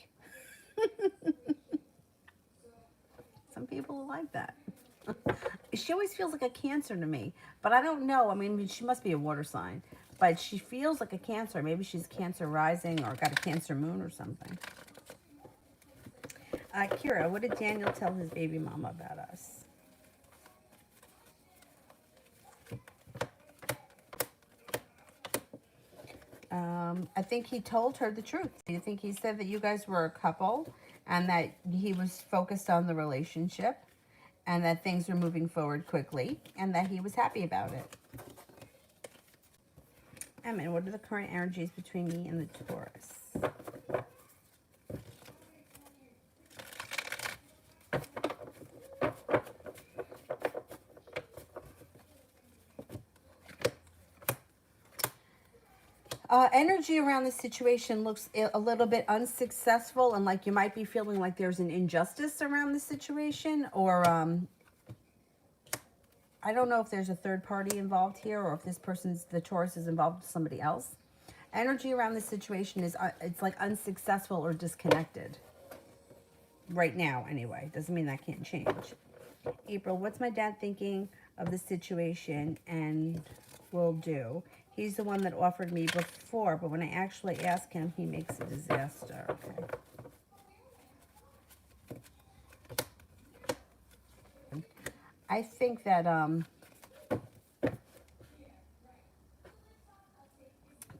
Some people like that. She always feels like a Cancer to me, but I don't know. I mean, she must be a water sign, but she feels like a Cancer. Maybe she's Cancer rising or got a Cancer moon or something. Kira, what did Daniel tell his baby mama about us? I think he told her the truth. I think he said that you guys were a couple and that he was focused on the relationship and that things were moving forward quickly and that he was happy about it. Emma, what are the current energies between me and the Taurus? Energy around the situation looks a little bit unsuccessful, and like you might be feeling like there's an injustice around the situation, or I don't know if there's a third party involved here, or if the Taurus is involved with somebody else. Energy around the situation is it's like unsuccessful or disconnected right now. Anyway, doesn't mean that can't change. April, what's my dad thinking of the situation and will do? He's the one that offered me before, but when I actually ask him, he makes a disaster. Okay. I think that,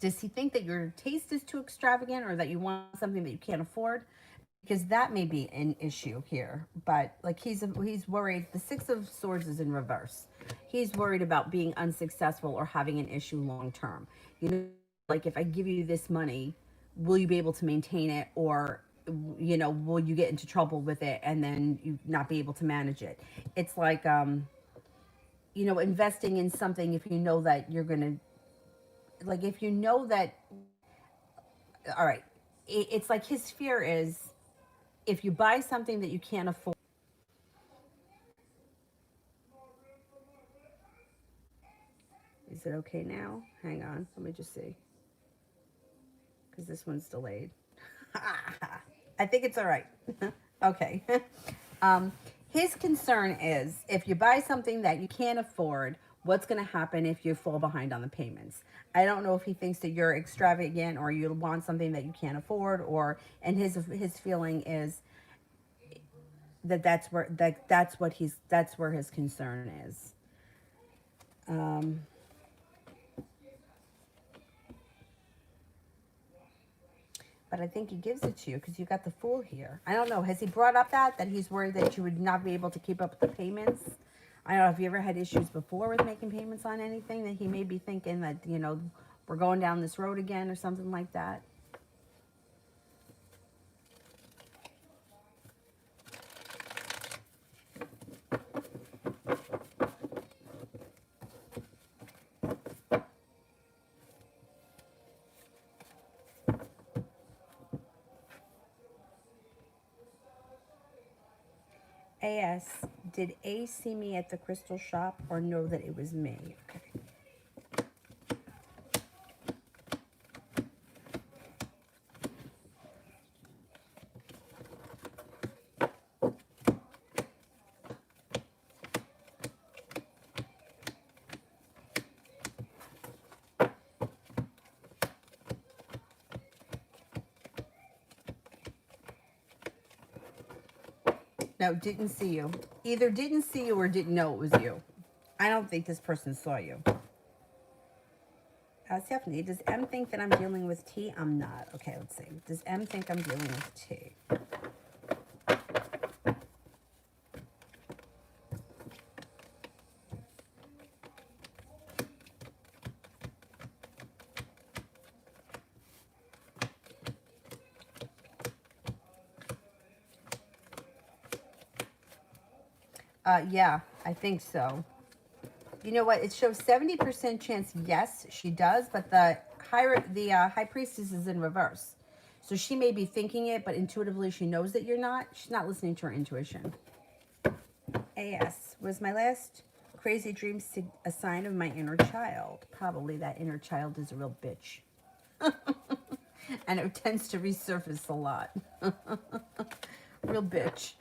does he think that your taste is too extravagant or that you want something that you can't afford? Because that may be an issue here, but like he's worried. The Six of Swords is in reverse. He's worried about being unsuccessful or having an issue long term. You know, like if I give you this money, will you be able to maintain it, or you know, will you get into trouble with it and then you not be able to manage it? It's like you know, investing in something if you know that you're gonna, like if you know that, all right, it's like his fear is if you buy something that you can't afford. Is it okay now? Hang on. Let me just see. Because this one's delayed. I think it's all right. Okay. His concern is if you buy something that you can't afford, what's going to happen if you fall behind on the payments? I don't know if he thinks that you're extravagant or you want something that you can't afford, or, and his feeling is that's where his concern is. But I think he gives it to you because you got the Fool here. I don't know. Has he brought up that he's worried that you would not be able to keep up with the payments? I don't know if you ever had issues before with making payments on anything, that he may be thinking that, you know, we're going down this road again or something like that. AS, did A see me at the crystal shop or know that it was me? Okay. No, didn't see you. Either didn't see you or didn't know it was you. I don't think this person saw you. Stephanie, does M think that I'm dealing with T? I'm not. Okay, let's see. Does M think I'm dealing with T? Yeah, I think so. You know what? It shows 70% chance yes, she does, but the high priestess is in reverse. So she may be thinking it, but intuitively she knows that you're not. She's not listening to her intuition. AS, was my last crazy dream a sign of my inner child? Probably that inner child is a real bitch. And it tends to resurface a lot. Real bitch.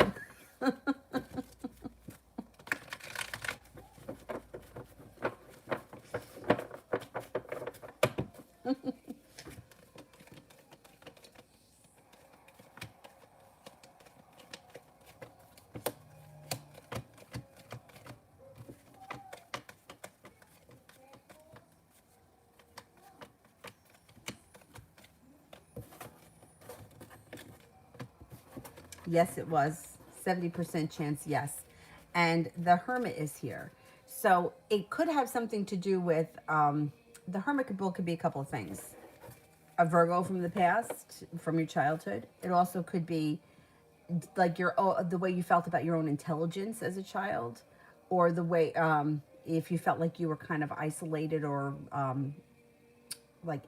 Yes, it was. 70% chance, yes. And the Hermit is here. So it could have something to do with, the Hermit could be a couple of things. A Virgo from the past, from your childhood. It also could be like the way you felt about your own intelligence as a child, or the way, if you felt like you were kind of isolated or like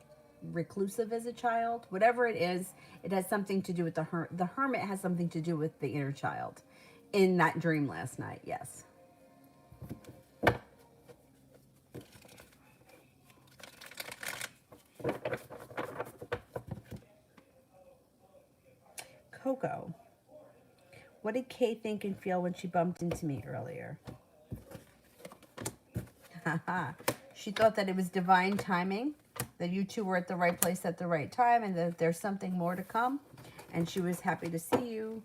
reclusive as a child, whatever it is, it has something to do with the Hermit has something to do with the inner child in that dream last night. Yes. Coco, what did Kay think and feel when she bumped into me earlier? Haha. She thought that it was divine timing, that you two were at the right place at the right time, and that there's something more to come. And she was happy to see you.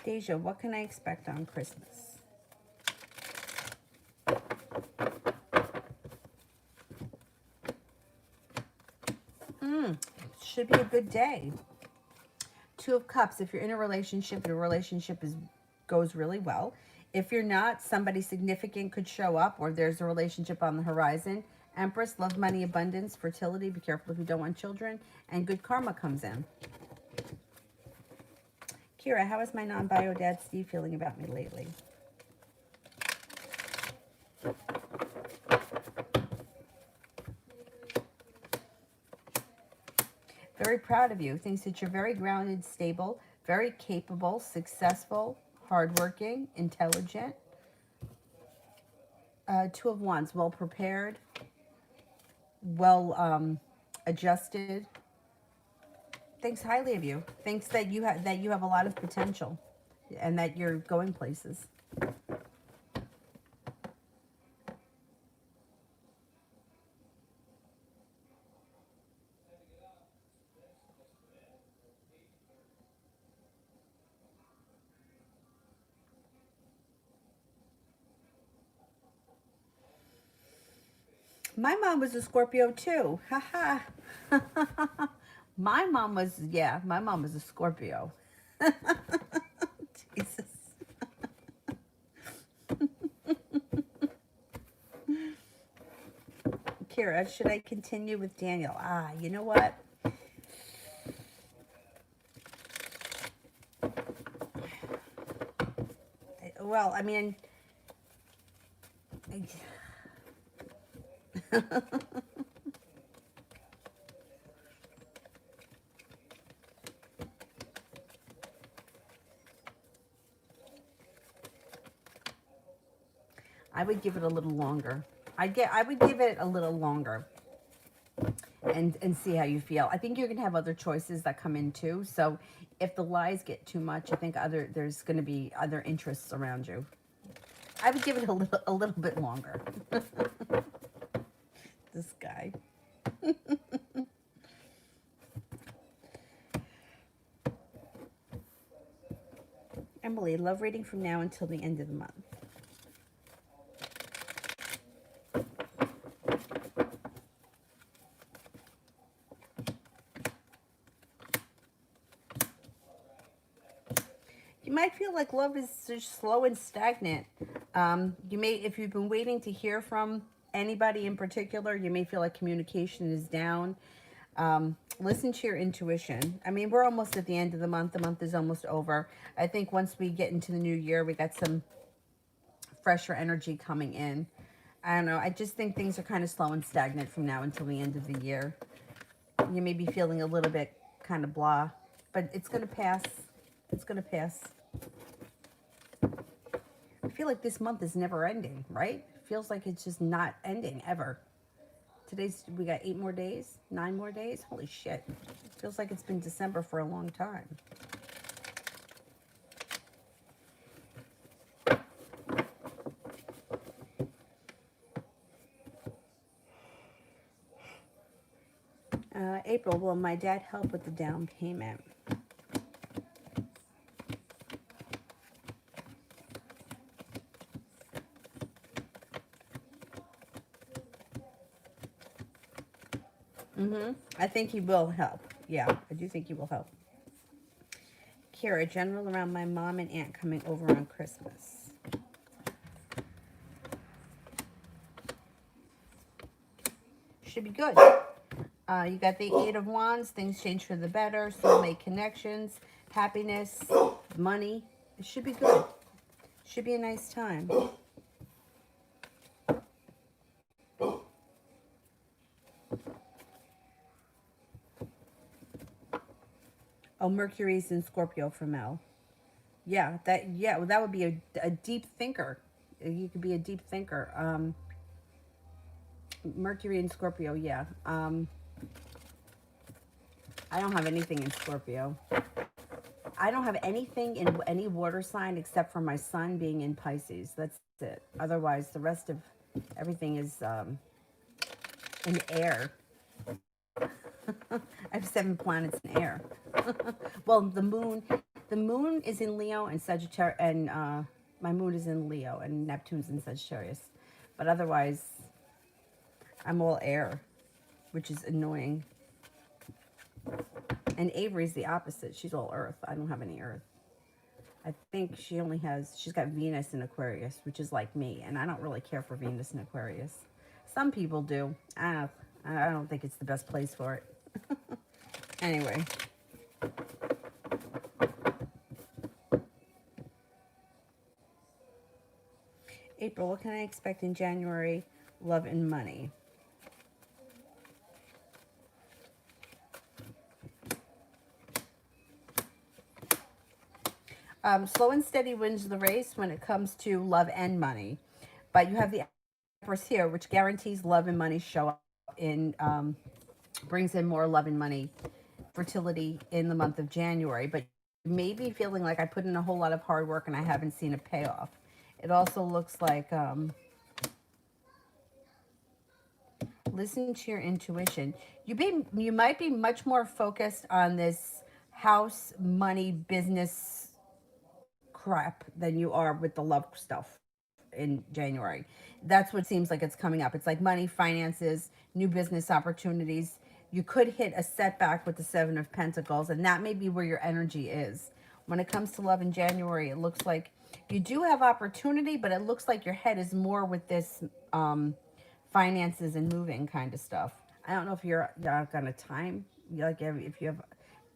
Deja, what can I expect on Christmas? Should be a good day. Two of Cups, if you're in a relationship, your relationship goes really well. If you're not, somebody significant could show up, or there's a relationship on the horizon. Empress, love, money, abundance, fertility. Be careful if you don't want children. And good karma comes in. Kira, how is my non-bio dad Steve feeling about me lately? Very proud of you. Thinks that you're very grounded, stable, very capable, successful, hardworking, intelligent. Two of Wands, well prepared, well adjusted. Thinks highly of you. Thinks that you have a lot of potential, and that you're going places. My mom was a Scorpio too. Haha. My mom was, yeah, my mom was a Scorpio. Jesus. Kira, should I continue with Daniel? Ah, you know what? Well, I mean, I would give it a little longer. I would give it a little longer and see how you feel. I think you're gonna have other choices that come in too. So if the lies get too much, I think there's gonna be other interests around you. I would give it a little bit longer. This guy. Emily, love reading from now until the end of the month. You might feel like love is just slow and stagnant. You may, if you've been waiting to hear from anybody in particular, you may feel like communication is down. Listen to your intuition. I mean, we're almost at the end of the month. The month is almost over. I think once we get into the new year, we got some fresher energy coming in. I don't know. I just think things are kind of slow and stagnant from now until the end of the year. You may be feeling a little bit kind of blah, but it's going to pass. It's going to pass. I feel like this month is never ending, right? It feels like it's just not ending ever. We got 8 more days, 9 more days. Holy shit. It feels like it's been December for a long time. April, will my dad help with the down payment? I think he will help. Yeah, I do think he will help. Kira, general around my mom and aunt coming over on Christmas. Should be good. You got the 8 of Wands. Things change for the better. Soulmate connections, happiness, money. It should be good. Should be a nice time. Oh, Mercury's in Scorpio for Mel. Yeah, well, that would be a deep thinker. You could be a deep thinker. Mercury in Scorpio, yeah. I don't have anything in Scorpio. I don't have anything in any water sign except for my sun being in Pisces. That's it. Otherwise, the rest of everything is in air. I have 7 planets in air. Well, the moon is in Leo and Sagittarius, and my moon is in Leo and Neptune's in Sagittarius. But otherwise, I'm all air, which is annoying. And Avery's the opposite. She's all earth. I don't have any earth. I think she's got Venus in Aquarius, which is like me. And I don't really care for Venus in Aquarius. Some people do. I don't think it's the best place for it. Anyway. April, what can I expect in January? Love and money. Slow and steady wins the race when it comes to love and money. But you have the Empress here, which guarantees love and money show up in, brings in more love and money, fertility in the month of January. But you may be feeling like I put in a whole lot of hard work and I haven't seen a payoff. It also looks like, listen to your intuition. You might be much more focused on this house, money, business crap than you are with the love stuff. in January. That's what seems like it's coming up. It's like money, finances, new business opportunities. You could hit a setback with the Seven of Pentacles, and that may be where your energy is. When it comes to love in January, it looks like you do have opportunity, but it looks like your head is more with this finances and moving kind of stuff. I don't know if you're on a time, like if you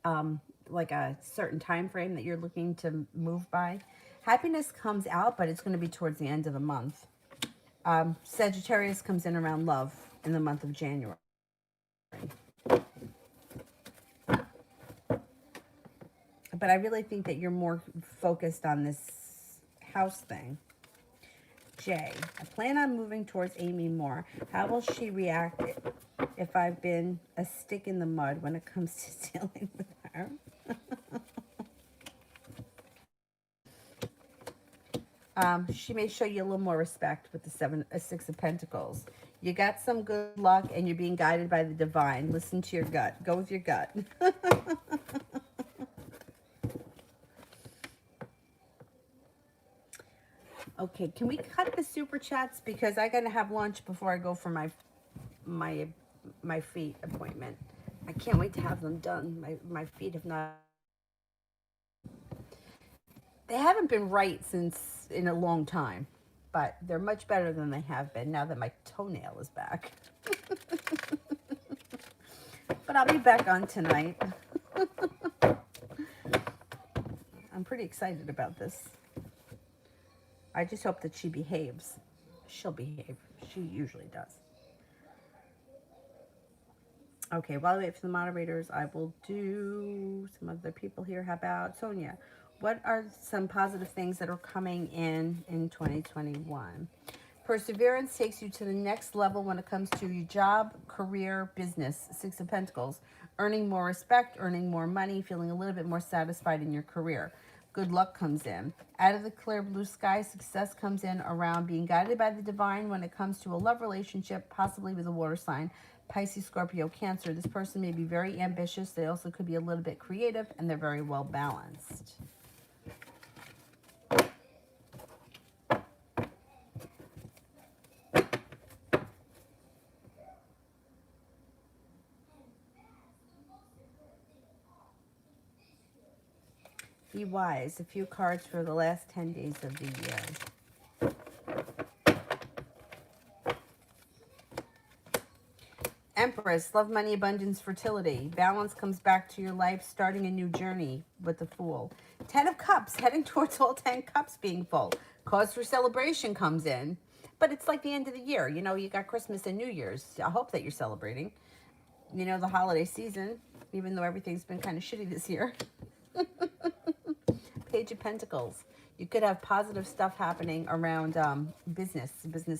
have like a certain time frame that you're looking to move by. Happiness comes out, but it's going to be towards the end of the month. Sagittarius comes in around love in the month of January. But I really think that you're more focused on this house thing. Jay, I plan on moving towards Amy more. How will she react if I've been a stick in the mud when it comes to dealing with her? She may show you a little more respect with the Six of Pentacles. You got some good luck and you're being guided by the divine. Listen to your gut. Go with your gut. Okay, can we cut the super chats because I gotta have lunch before I go for my feet appointment. I can't wait to have them done. My feet have not. They haven't been right since in a long time, but they're much better than they have been now that my toenail is back. But I'll be back on tonight. I'm pretty excited about this. I just hope that she behaves. She'll behave. She usually does. Okay, while I wait for the moderators, I will do some other people here. How about Sonia? What are some positive things that are coming in 2021? Perseverance takes you to the next level when it comes to your job, career, business. Six of Pentacles. Earning more respect, earning more money, feeling a little bit more satisfied in your career. Good luck comes in. Out of the clear blue sky, success comes in around being guided by the divine when it comes to a love relationship, possibly with a water sign. Pisces, Scorpio, Cancer. This person may be very ambitious. They also could be a little bit creative, and they're very well balanced. Be wise. A few cards for the last 10 days of the year. Empress, love, money, abundance, fertility. Balance comes back to your life, starting a new journey with the Fool. 10 of Cups, heading towards all 10 cups being full. Cause for celebration comes in. But it's like the end of the year. You know, you got Christmas and New Year's. I hope that you're celebrating. You know, the holiday season, even though everything's been kind of shitty this year. Page of Pentacles. You could have positive stuff happening around business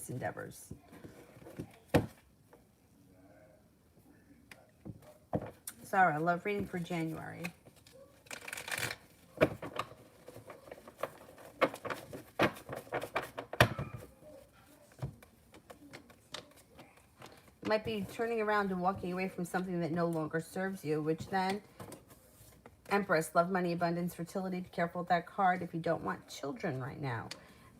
endeavors. Sarah, love reading for January. You might be turning around and walking away from something that no longer serves you, which then, Empress, love, money, abundance, fertility. Be careful with that card if you don't want children right now.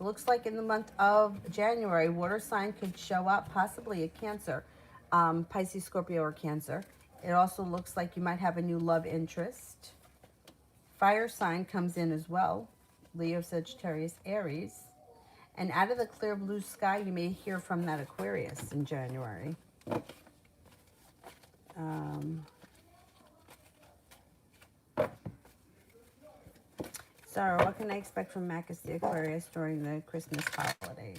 It looks like in the month of January, water sign could show up, possibly a Cancer, Pisces, Scorpio, or Cancer. It also looks like you might have a new love interest. Fire sign comes in as well. Leo, Sagittarius, Aries. And out of the clear blue sky, you may hear from that Aquarius in January. Sarah, what can I expect from Marcus the Aquarius during the Christmas holidays?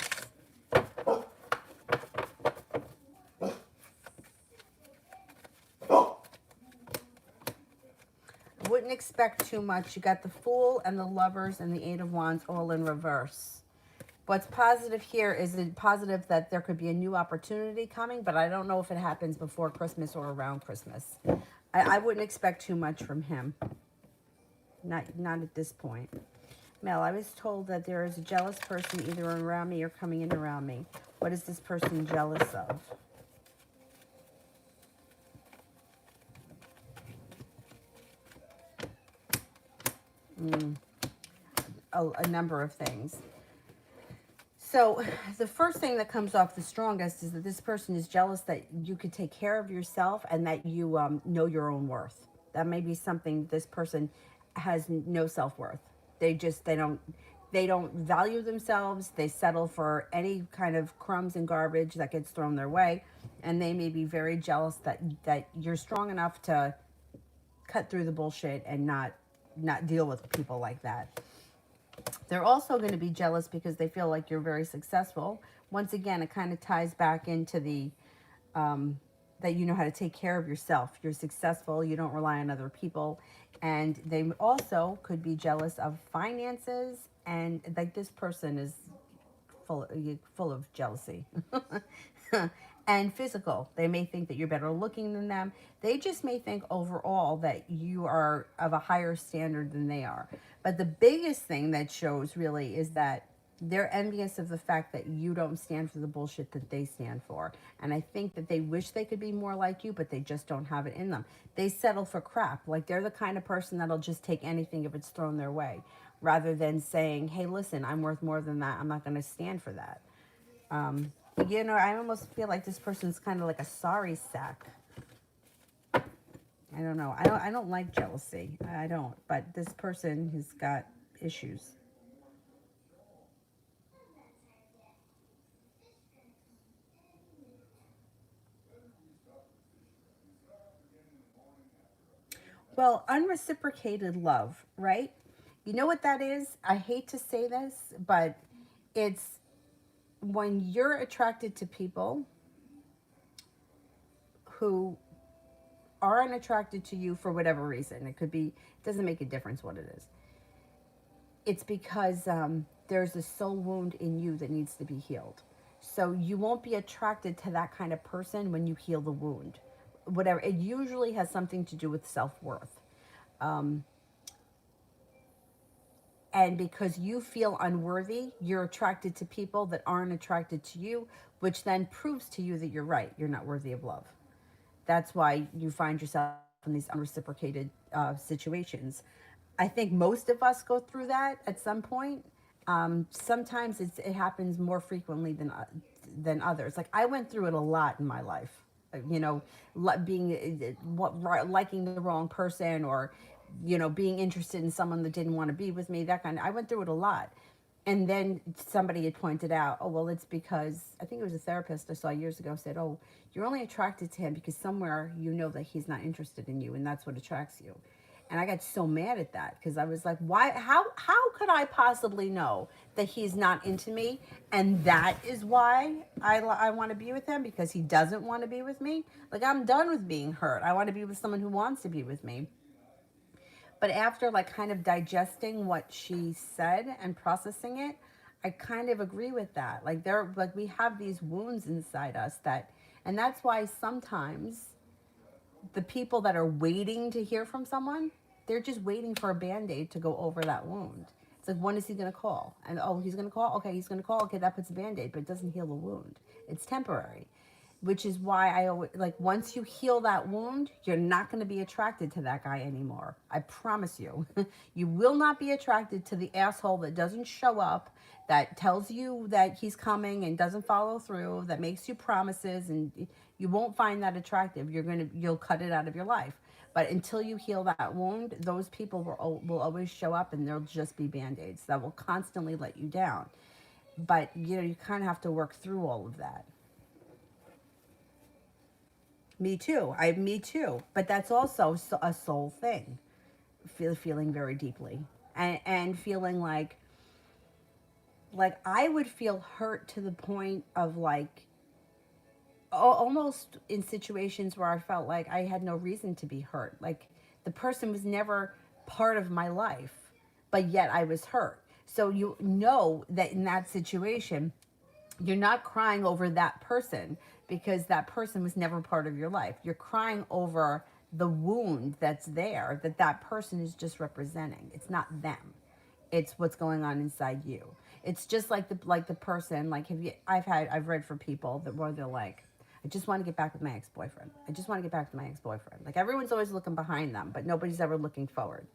Wouldn't expect too much. You got the Fool and the Lovers and the Eight of Wands all in reverse. What's positive here is it positive that there could be a new opportunity coming, but I don't know if it happens before Christmas or around Christmas. I wouldn't expect too much from him. Not at this point. Mel, I was told that there is a jealous person either around me or coming in around me. What is this person jealous of? A number of things. So the first thing that comes off the strongest is that this person is jealous that you could take care of yourself and that you know your own worth. That may be something this person has no self-worth. They don't value themselves. They settle for any kind of crumbs and garbage that gets thrown their way, and they may be very jealous that you're strong enough to cut through the bullshit and not deal with people like that. They're also going to be jealous because they feel like you're very successful. Once again, it kind of ties back into the that you know how to take care of yourself. You're successful, you don't rely on other people. And they also could be jealous of finances, and like this person is full of jealousy. And physical. They may think that you're better looking than them. They just may think overall that you are of a higher standard than they are. But the biggest thing that shows really is that they're envious of the fact that you don't stand for the bullshit that they stand for. And I think that they wish they could be more like you, but they just don't have it in them. They settle for crap. Like they're the kind of person that'll just take anything if it's thrown their way, rather than saying, hey, listen, I'm worth more than that. I'm not going to stand for that. I almost feel like this person's kind of like a sorry sack. I don't know. I don't like jealousy. I don't. But this person has got issues. Well, unreciprocated love, right? You know what that is? I hate to say this, but it's when you're attracted to people who aren't attracted to you for whatever reason. It could be, it doesn't make a difference what it is. It's because there's a soul wound in you that needs to be healed. So you won't be attracted to that kind of person when you heal the wound. Whatever. It usually has something to do with self worth. Um, and because you feel unworthy, you're attracted to people that aren't attracted to you, which then proves to you that you're right. You're not worthy of love. That's why you find yourself in these unreciprocated situations. I think most of us go through that at some point. Sometimes it happens more frequently than others. Like I went through it a lot in my life. You know, being liking the wrong person, or being interested in someone that didn't want to be with me. That kind of. I went through it a lot. And then somebody had pointed out, oh, well, it's because, I think it was a therapist I saw years ago, said, oh, you're only attracted to him because somewhere you know that he's not interested in you, and that's what attracts you. And I got so mad at that because I was like, why, how could I possibly know that he's not into me? And that is why I want to be with him, because he doesn't want to be with me. Like, I'm done with being hurt. I want to be with someone who wants to be with me. But after like kind of digesting what she said and processing it, I kind of agree with that. Like we have these wounds inside us and that's why sometimes the people that are waiting to hear from someone, they're just waiting for a band-aid to go over that wound. It's like, when is he going to call? And oh, he's going to call. Okay, he's going to call. Okay, that puts a band-aid, but it doesn't heal the wound. It's temporary, which is why I always like, once you heal that wound, you're not going to be attracted to that guy anymore. I promise you. You will not be attracted to the asshole that doesn't show up, that tells you that he's coming and doesn't follow through, that makes you promises, and you won't find that attractive. You'll cut it out of your life. But until you heal that wound, those people will always show up, and they'll just be band-aids that will constantly let you down. But you kind of have to work through all of that. Me too. But that's also a soul thing. Feeling very deeply, and feeling like I would feel hurt to the point of like almost in situations where I felt like I had no reason to be hurt. Like the person was never part of my life, but yet I was hurt. So you know that in that situation, you're not crying over that person because that person was never part of your life. You're crying over the wound that's there, that person is just representing. It's not them. It's what's going on inside you. It's just like the person, like, I've read for people that where they're like, I just want to get back with my ex-boyfriend. I just want to get back to my ex-boyfriend. Like everyone's always looking behind them, but nobody's ever looking forward.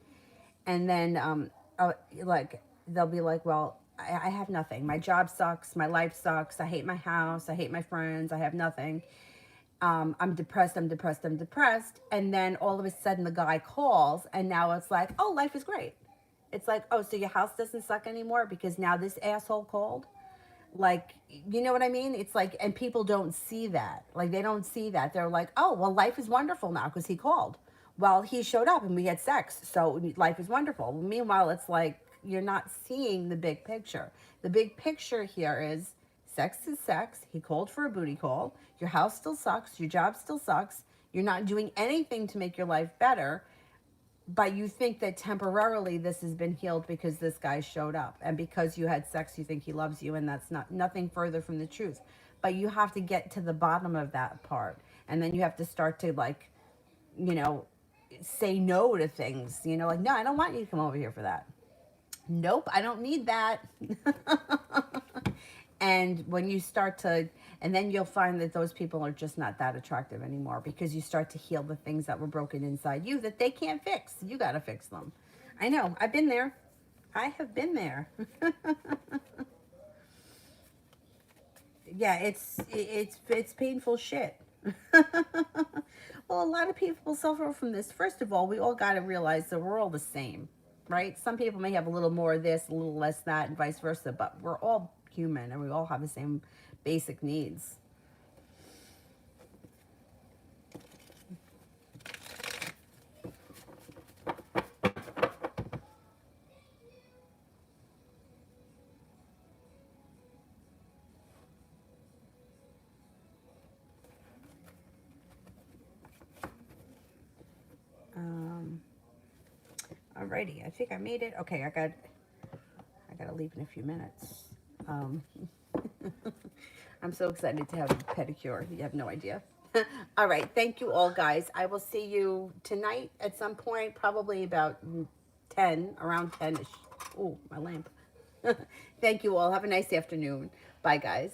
And then like they'll be like, well, I have nothing. My job sucks. My life sucks. I hate my house. I hate my friends. I have nothing. I'm depressed. I'm depressed. I'm depressed. And then all of a sudden the guy calls and now it's like, oh, life is great. It's like, oh, so your house doesn't suck anymore because now this asshole called? Like, you know what I mean? It's like, and people don't see that. Like, they don't see that. They're like, oh, well, life is wonderful now because he called. Well, he showed up and we had sex, so life is wonderful. Meanwhile, it's like you're not seeing the big picture. The big picture here is sex is sex. He called for a booty call. Your house still sucks. Your job still sucks. You're not doing anything to make your life better, but you think that temporarily this has been healed because this guy showed up, and because you had sex you think he loves you, and that's not nothing further from the truth. But you have to get to the bottom of that part, and then you have to start to, like, you know, say no to things, you know, like, no, I don't want you to come over here for that. Nope, I don't need that. And when you start to, and then you'll find that those people are just not that attractive anymore because you start to heal the things that were broken inside you that they can't fix. You got to fix them. I know, I've been there. I have been there. Yeah, it's painful shit. Well, a lot of people suffer from this. First of all, we all got to realize that we're all the same, right? Some people may have a little more of this, a little less that, and vice versa, but we're all human and we all have the same basic needs. Um, Alrighty, I think I made it. Okay, I gotta leave in a few minutes. Um, I'm so excited to have a pedicure. You have no idea. All right, thank you all, guys. I will see you tonight at some point, probably about 10, around 10ish. Oh, my lamp. Thank you all. Have a nice afternoon. Bye, guys.